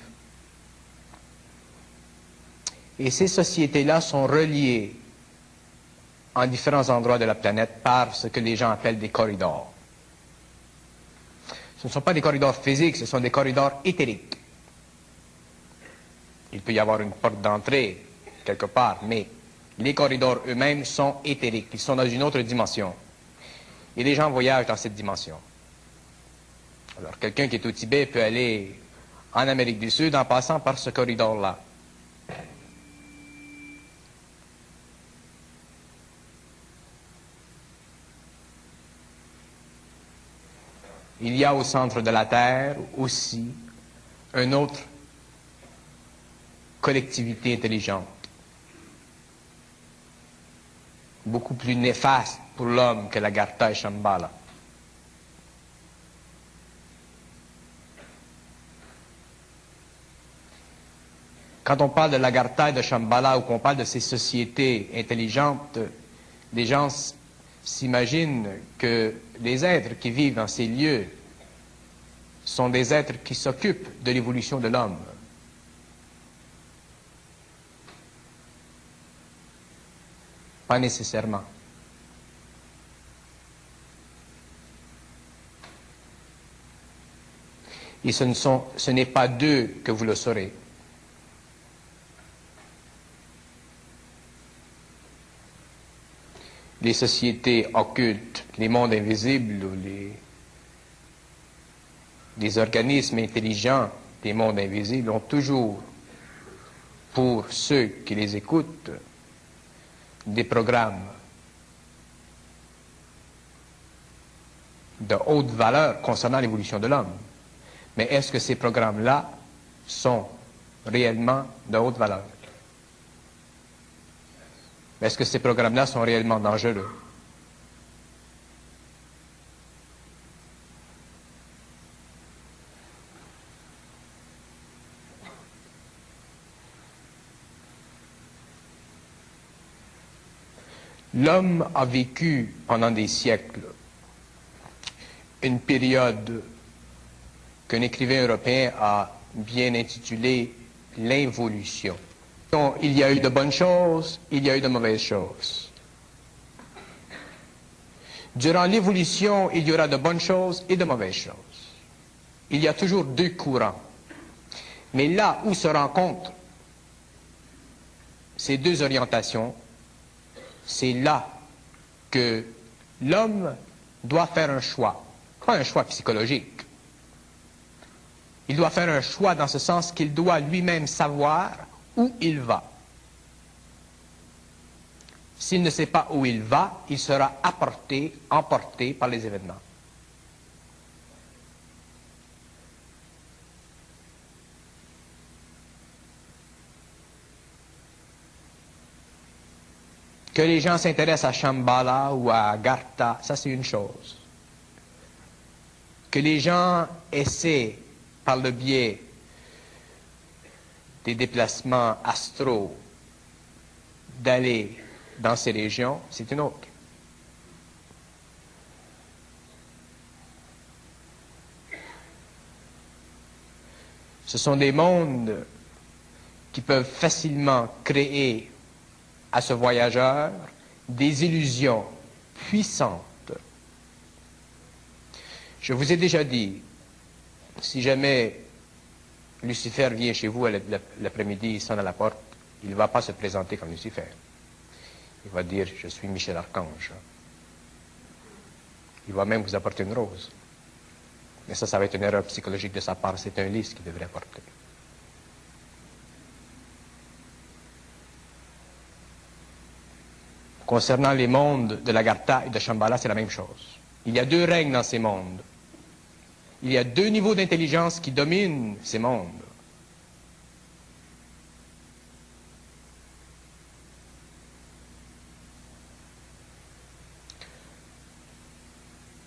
Et ces sociétés-là sont reliées en différents endroits de la planète par ce que les gens appellent des corridors. Ce ne sont pas des corridors physiques, ce sont des corridors éthériques. Il peut y avoir une porte d'entrée quelque part, mais les corridors eux-mêmes sont éthériques, ils sont dans une autre dimension. Et les gens voyagent dans cette dimension. Alors, quelqu'un qui est au Tibet peut aller en Amérique du Sud en passant par ce corridor-là. Il y a au centre de la Terre aussi une autre collectivité intelligente, beaucoup plus néfaste pour l'homme que l'Agartha et Shambhala. Quand on parle de l'Agartha et de Shambhala ou qu'on parle de ces sociétés intelligentes, les gens s'imaginent que les êtres qui vivent dans ces lieux sont des êtres qui s'occupent de l'évolution de l'homme. Pas nécessairement. Et ce n'est pas d'eux que vous le saurez. Les sociétés occultes, les mondes invisibles, ou les organismes intelligents des mondes invisibles ont toujours, pour ceux qui les écoutent, des programmes de haute valeur concernant l'évolution de l'homme. Mais est-ce que ces programmes-là sont réellement de haute valeur? Est-ce que ces programmes-là sont réellement dangereux? L'homme a vécu pendant des siècles une période qu'un écrivain européen a bien intitulée l'involution. Il y a eu de bonnes choses, il y a eu de mauvaises choses. Durant l'évolution, il y aura de bonnes choses et de mauvaises choses. Il y a toujours deux courants. Mais là où se rencontrent ces deux orientations, c'est là que l'homme doit faire un choix. Pas un choix psychologique. Il doit faire un choix dans ce sens qu'il doit lui-même savoir où il va. S'il ne sait pas où il va, il sera emporté par les événements. Que les gens s'intéressent à Shambhala ou à Agartha, ça c'est une chose. Que les gens essaient, par le biais des déplacements astraux, d'aller dans ces régions, c'est une autre. Ce sont des mondes qui peuvent facilement créer à ce voyageur des illusions puissantes. Je vous ai déjà dit, si jamais Lucifer vient chez vous l'après-midi, il sonne à la porte, il ne va pas se présenter comme Lucifer. Il va dire, je suis Michel Archange. Il va même vous apporter une rose. Mais ça va être une erreur psychologique de sa part, c'est un lys qu'il devrait apporter. Concernant les mondes de l'Agartha et de Shambhala, c'est la même chose. Il y a deux règnes dans ces mondes. Il y a deux niveaux d'intelligence qui dominent ces mondes.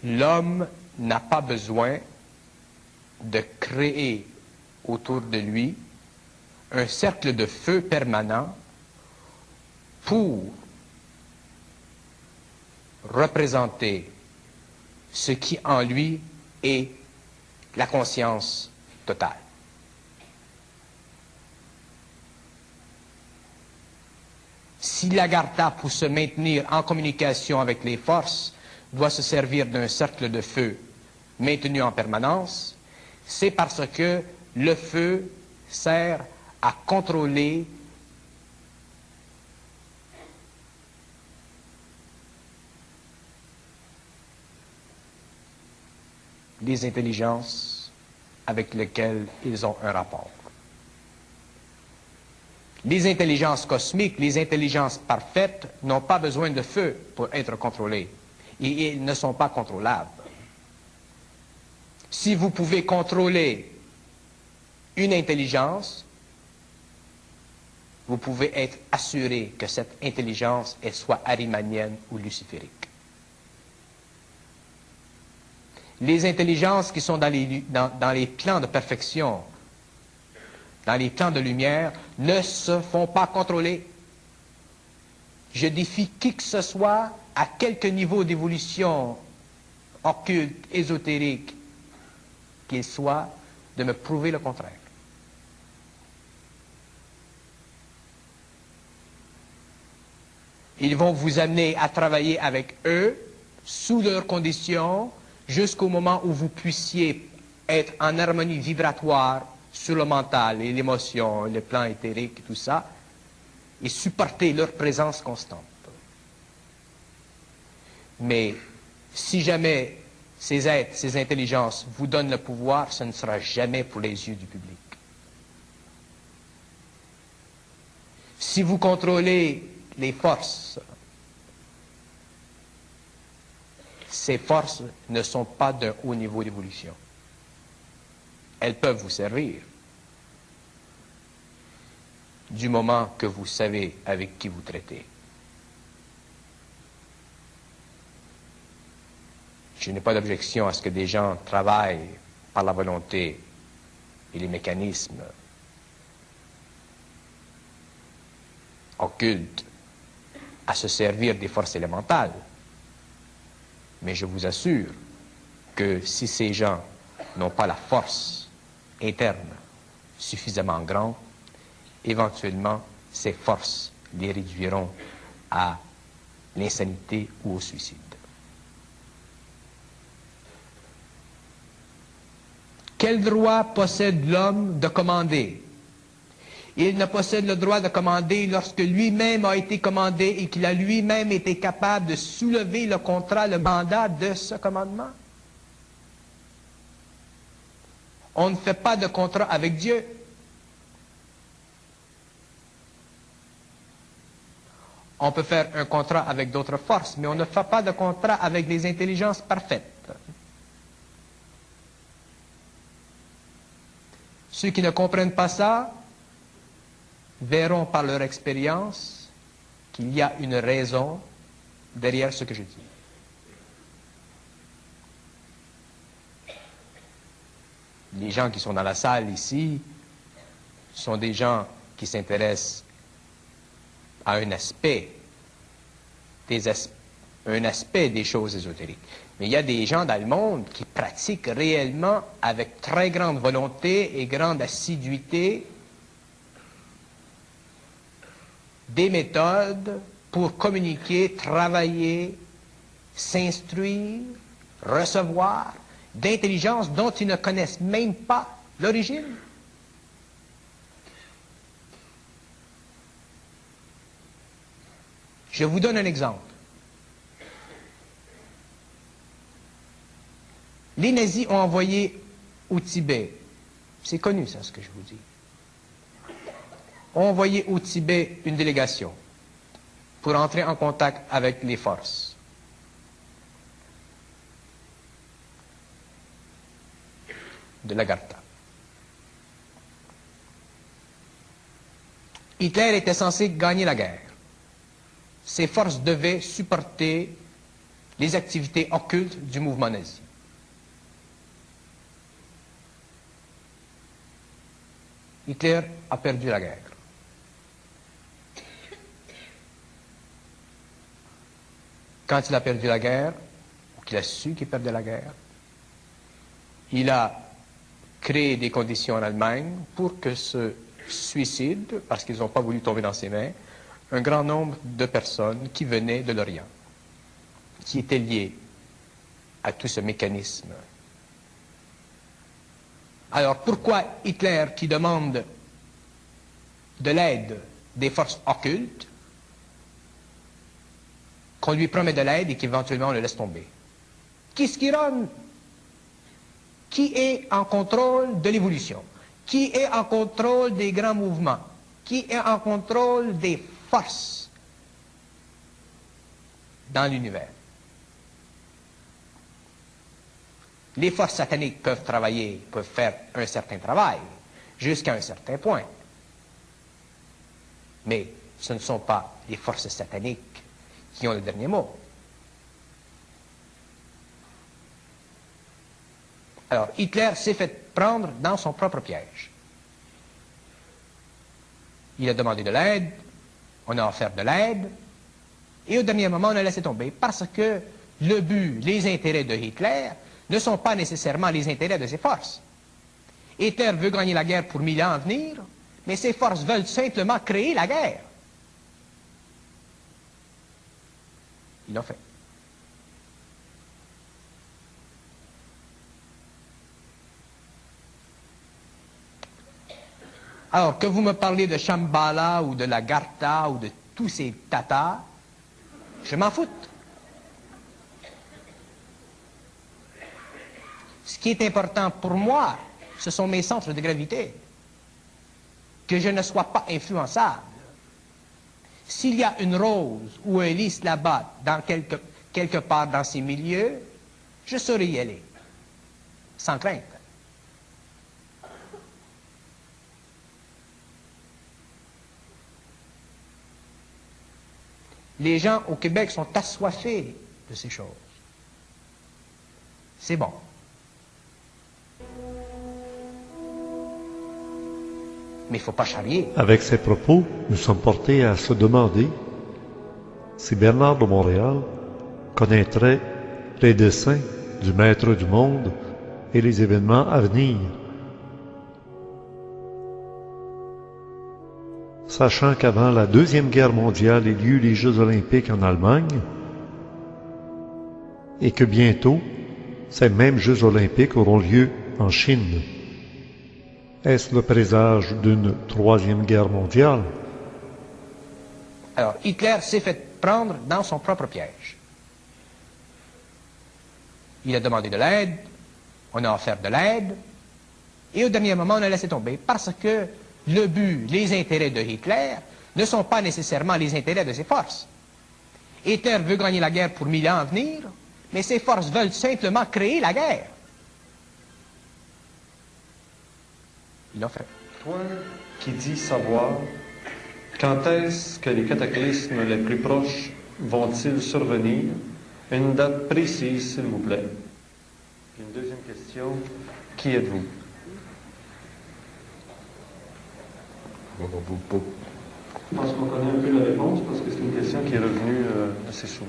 L'homme n'a pas besoin de créer autour de lui un cercle de feu permanent pour représenter ce qui en lui est la conscience totale. Si l'Agartha, pour se maintenir en communication avec les forces, doit se servir d'un cercle de feu maintenu en permanence, c'est parce que le feu sert à contrôler les intelligences avec lesquelles ils ont un rapport. Les intelligences cosmiques, les intelligences parfaites n'ont pas besoin de feu pour être contrôlées. Et ils ne sont pas contrôlables. Si vous pouvez contrôler une intelligence, vous pouvez être assuré que cette intelligence est soit arimanienne ou luciférique. Les intelligences qui sont dans les plans de perfection, dans les plans de lumière, ne se font pas contrôler. Je défie qui que ce soit, à quelque niveau d'évolution occulte, ésotérique qu'il soit, de me prouver le contraire. Ils vont vous amener à travailler avec eux, sous leurs conditions, jusqu'au moment où vous puissiez être en harmonie vibratoire sur le mental et l'émotion, le plan éthérique et tout ça, et supporter leur présence constante. Mais si jamais ces êtres, ces intelligences vous donnent le pouvoir, ce ne sera jamais pour les yeux du public. Si vous contrôlez les forces, ces forces ne sont pas d'un haut niveau d'évolution. Elles peuvent vous servir du moment que vous savez avec qui vous traitez. Je n'ai pas d'objection à ce que des gens travaillent par la volonté et les mécanismes occultes à se servir des forces élémentales. Mais je vous assure que si ces gens n'ont pas la force interne suffisamment grande, éventuellement, ces forces les réduiront à l'insanité ou au suicide. Quel droit possède l'homme de commander? Il ne possède le droit de commander lorsque lui-même a été commandé et qu'il a lui-même été capable de soulever le contrat, le mandat de ce commandement. On ne fait pas de contrat avec Dieu. On peut faire un contrat avec d'autres forces, mais on ne fait pas de contrat avec les intelligences parfaites. Ceux qui ne comprennent pas ça verront par leur expérience qu'il y a une raison derrière ce que je dis. Les gens qui sont dans la salle ici sont des gens qui s'intéressent à un aspect des choses ésotériques. Mais il y a des gens dans le monde qui pratiquent réellement avec très grande volonté et grande assiduité des méthodes pour communiquer, travailler, s'instruire, recevoir d'intelligence dont ils ne connaissent même pas l'origine. Je vous donne un exemple. Les nazis ont envoyé au Tibet, c'est connu ça ce que je vous dis, ont envoyé au Tibet une délégation pour entrer en contact avec les forces. De l'Agartha. Hitler était censé gagner la guerre. Ces forces devaient supporter les activités occultes du mouvement nazi. Hitler a perdu la guerre. Quand il a perdu la guerre, ou qu'il a su qu'il perdait la guerre, il a créé des conditions en Allemagne pour que se suicident, parce qu'ils n'ont pas voulu tomber dans ses mains, un grand nombre de personnes qui venaient de l'Orient, qui étaient liées à tout ce mécanisme. Alors pourquoi Hitler, qui demande de l'aide des forces occultes, qu'on lui promet de l'aide et qu'éventuellement on le laisse tomber? Qu'est-ce qui rône? Qui est en contrôle de l'évolution? Qui est en contrôle des grands mouvements? Qui est en contrôle des forces dans l'univers? Les forces sataniques peuvent travailler, peuvent faire un certain travail, jusqu'à un certain point. Mais ce ne sont pas les forces sataniques qui ont le dernier mot. Alors, Hitler s'est fait prendre dans son propre piège. Il a demandé de l'aide, on a offert de l'aide, et au dernier moment, on a laissé tomber, parce que le but, les intérêts de Hitler ne sont pas nécessairement les intérêts de ses forces. Hitler veut gagner la guerre pour 1000 ans à venir, mais ses forces veulent simplement créer la guerre. Ils l'ont fait. Alors, que vous me parlez de Shambhala ou de l'Agartha ou de tous ces tatas, je m'en fous. Ce qui est important pour moi, ce sont mes centres de gravité. Que je ne sois pas influençable. S'il y a une rose ou un lys là-bas, quelque part dans ces milieux, je saurais y aller, sans crainte. Les gens au Québec sont assoiffés de ces choses. C'est bon. Mais il ne faut pas charrier. Avec ces propos, nous sommes portés à se demander si Bernard de Montréal connaîtrait les desseins du Maître du monde et les événements à venir. Sachant qu'avant la Deuxième Guerre mondiale aient lieu les Jeux olympiques en Allemagne et que bientôt, ces mêmes Jeux olympiques auront lieu en Chine. Est-ce le présage d'une Troisième Guerre mondiale? Alors, Hitler s'est fait prendre dans son propre piège. Il a demandé de l'aide, on a offert de l'aide, et au dernier moment, on a laissé tomber parce que le but, les intérêts de Hitler ne sont pas nécessairement les intérêts de ses forces. Hitler veut gagner la guerre pour 1000 ans à venir, mais ses forces veulent simplement créer la guerre. Ils l'ont fait. Toi qui dis savoir, quand est-ce que les cataclysmes les plus proches vont-ils survenir? Une date précise, s'il vous plaît. Une deuxième question. Qui êtes-vous? Je pense qu'on connaît un peu la réponse parce que c'est une question qui est revenue assez souvent.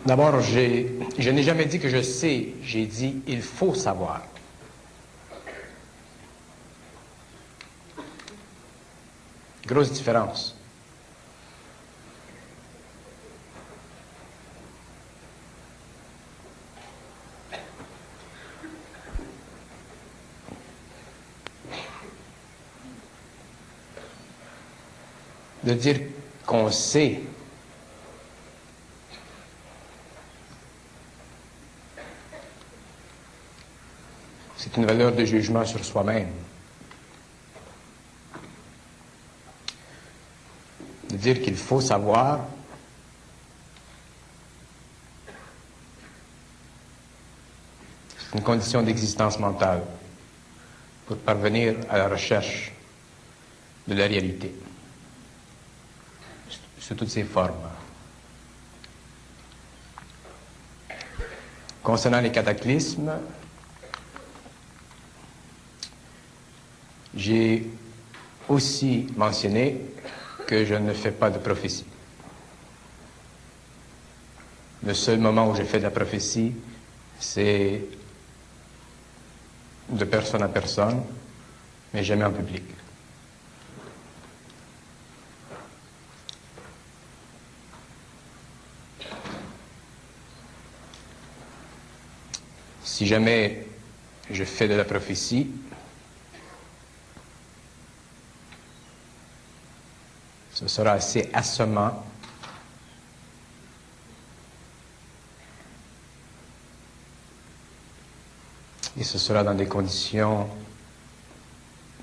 D'abord, je n'ai jamais dit que je sais, j'ai dit il faut savoir. Grosse différence. De dire qu'on sait, c'est une valeur de jugement sur soi-même. De dire qu'il faut savoir, c'est une condition d'existence mentale pour parvenir à la recherche de la réalité, sous toutes ses formes. Concernant les cataclysmes, j'ai aussi mentionné que je ne fais pas de prophétie. Le seul moment où je fais de la prophétie, c'est de personne à personne, mais jamais en public. Si jamais je fais de la prophétie, ce sera assez assommant et ce sera dans des conditions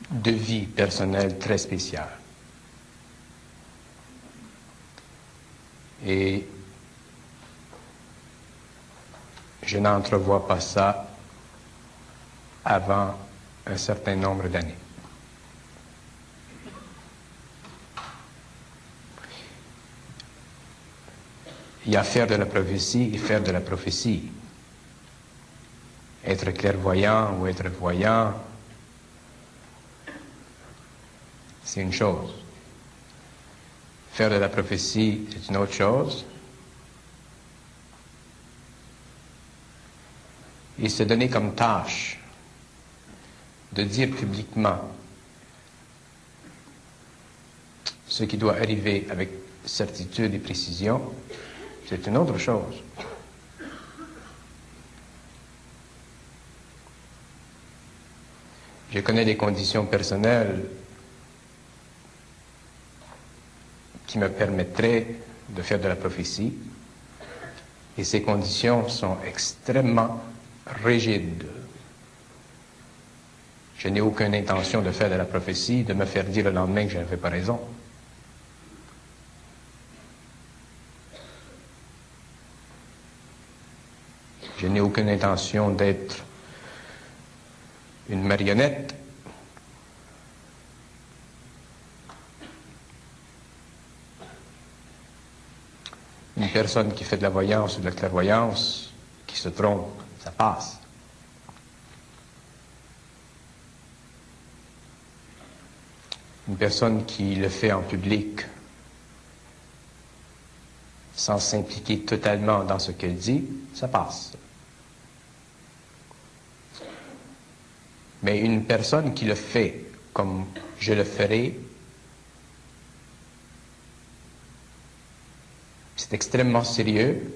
de vie personnelle très spéciales. Et je n'entrevois pas ça avant un certain nombre d'années. Il y a faire de la prophétie et faire de la prophétie. Être clairvoyant ou être voyant, c'est une chose. Faire de la prophétie, c'est une autre chose. Et se donner comme tâche de dire publiquement ce qui doit arriver avec certitude et précision, c'est une autre chose. Je connais des conditions personnelles qui me permettraient de faire de la prophétie, Et ces conditions sont extrêmement rigides. Je n'ai aucune intention de faire de la prophétie, de me faire dire le lendemain que je n'avais pas raison. Je n'ai aucune intention d'être une marionnette. Une personne qui fait de la voyance ou de la clairvoyance, qui se trompe, ça passe. Une personne qui le fait en public, sans s'impliquer totalement dans ce qu'elle dit, ça passe. Mais une personne qui le fait comme je le ferai, c'est extrêmement sérieux,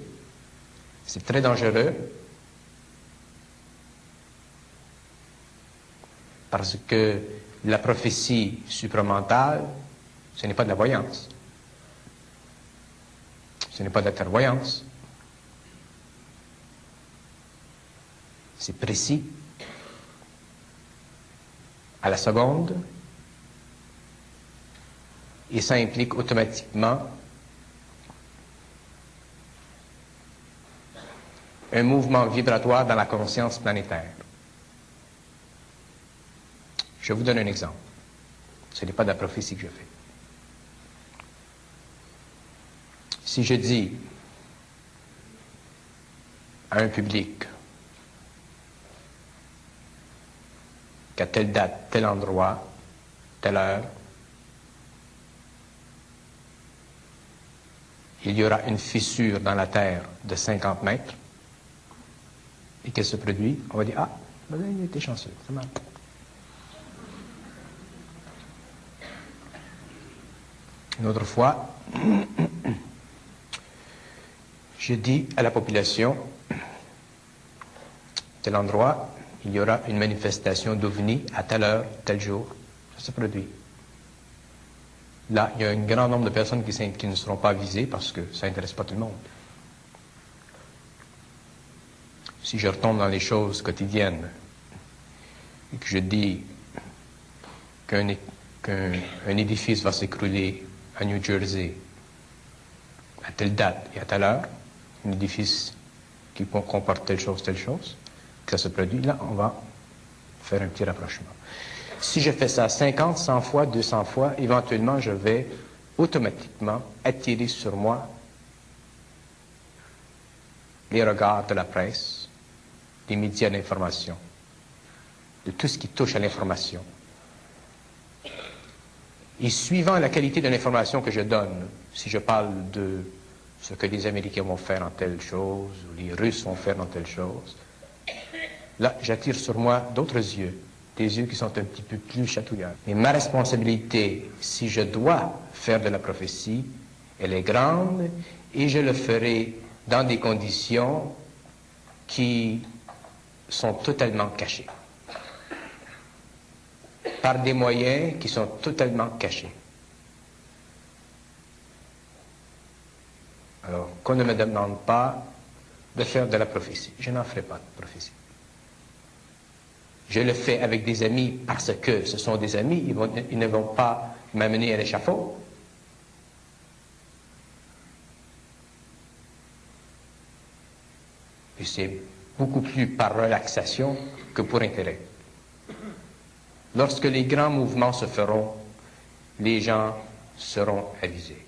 c'est très dangereux, parce que la prophétie supramentale, ce n'est pas de la voyance. Ce n'est pas de la clairvoyance. C'est précis. À la seconde. Et ça implique automatiquement un mouvement vibratoire dans la conscience planétaire. Je vous donne un exemple. Ce n'est pas de la prophétie que je fais. Si je dis à un public qu'à telle date, tel endroit, telle heure, il y aura une fissure dans la terre de 50 mètres, et qu'elle se produit, on va dire, ah, ben, il était chanceux, ça marche. Une autre fois, je dis à la population, tel endroit, il y aura une manifestation d'OVNI à telle heure, tel jour. Ça se produit. Là, il y a un grand nombre de personnes qui ne seront pas visées parce que ça n'intéresse pas tout le monde. Si je retombe dans les choses quotidiennes et que je dis qu'un édifice va s'écrouler à New Jersey à telle date et à telle heure, un édifice qui comporte telle chose, que ça se produit, là, on va faire un petit rapprochement. Si je fais ça 50, 100 fois, 200 fois, éventuellement, je vais automatiquement attirer sur moi les regards de la presse, des médias d'information, de tout ce qui touche à l'information. Et suivant la qualité de l'information que je donne, si je parle de ce que les Américains vont faire en telle chose, ou les Russes vont faire en telle chose, là, j'attire sur moi d'autres yeux, des yeux qui sont un petit peu plus chatouillants. Et ma responsabilité, si je dois faire de la prophétie, elle est grande, et je le ferai dans des conditions qui sont totalement cachées. Par des moyens qui sont totalement cachés. Alors, qu'on ne me demande pas de faire de la prophétie. Je n'en ferai pas de prophétie. Je le fais avec des amis parce que ce sont des amis, ils ne vont pas m'amener à l'échafaud. Et c'est beaucoup plus par relaxation que pour intérêt. Lorsque les grands mouvements se feront, les gens seront avisés.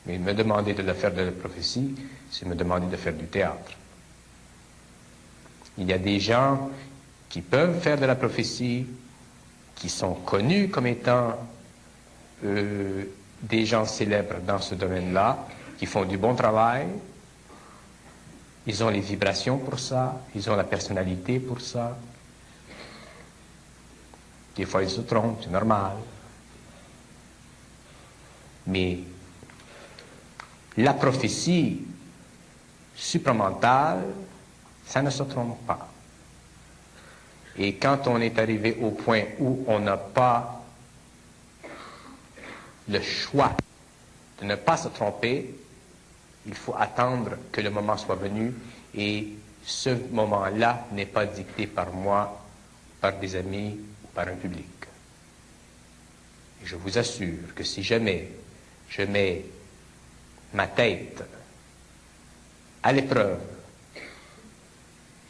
Mais me demander de faire de la prophétie, c'est me demander de faire du théâtre. Il y a des gens qui peuvent faire de la prophétie, qui sont connus comme étant des gens célèbres dans ce domaine-là, qui font du bon travail. Ils ont les vibrations pour ça, ils ont la personnalité pour ça. Des fois, ils se trompent, c'est normal. Mais la prophétie supramentale, ça ne se trompe pas. Et quand on est arrivé au point où on n'a pas le choix de ne pas se tromper, il faut attendre que le moment soit venu, et ce moment-là n'est pas dicté par moi, par des amis ou par un public. Et je vous assure que si jamais je mets ma tête à l'épreuve,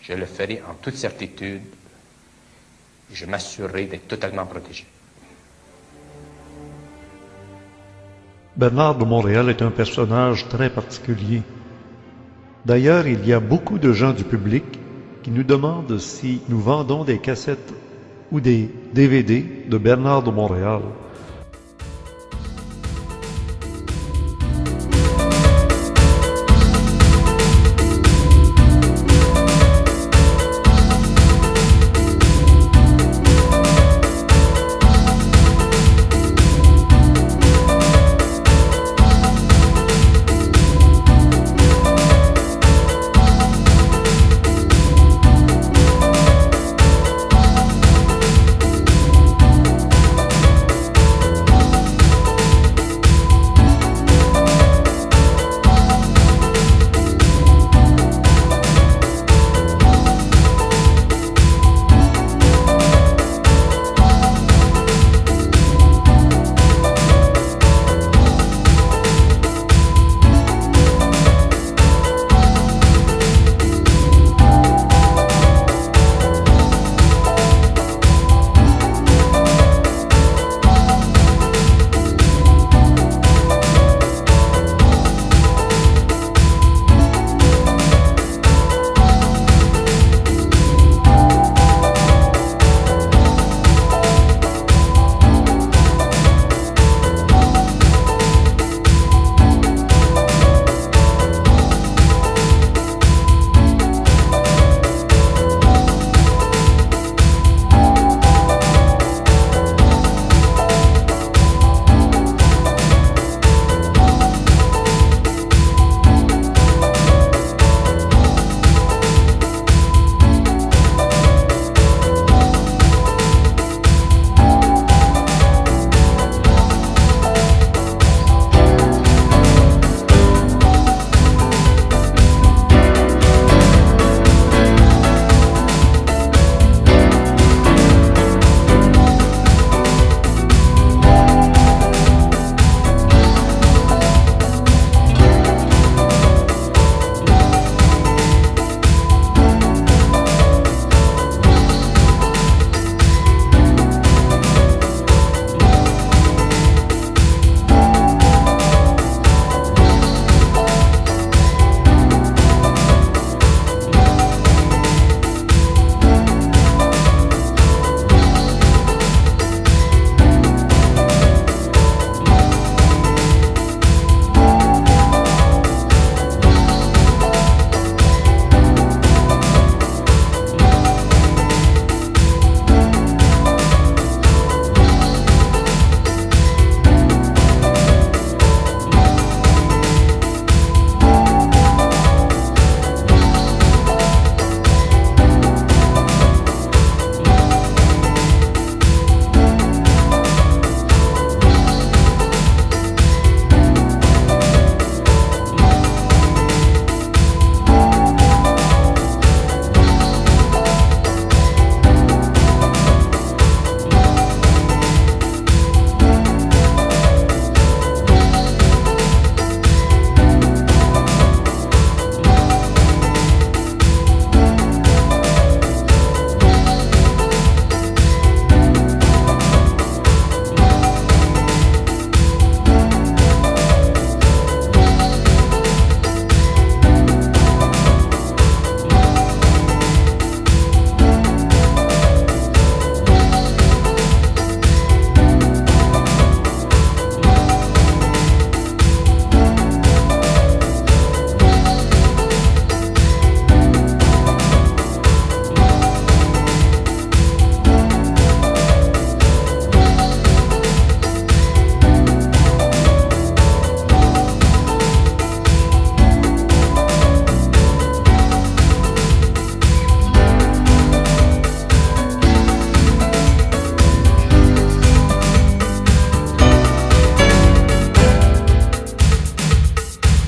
je le ferai en toute certitude et je m'assurerai d'être totalement protégé. Bernard de Montréal est un personnage très particulier. D'ailleurs, il y a beaucoup de gens du public qui nous demandent si nous vendons des cassettes ou des DVD de Bernard de Montréal.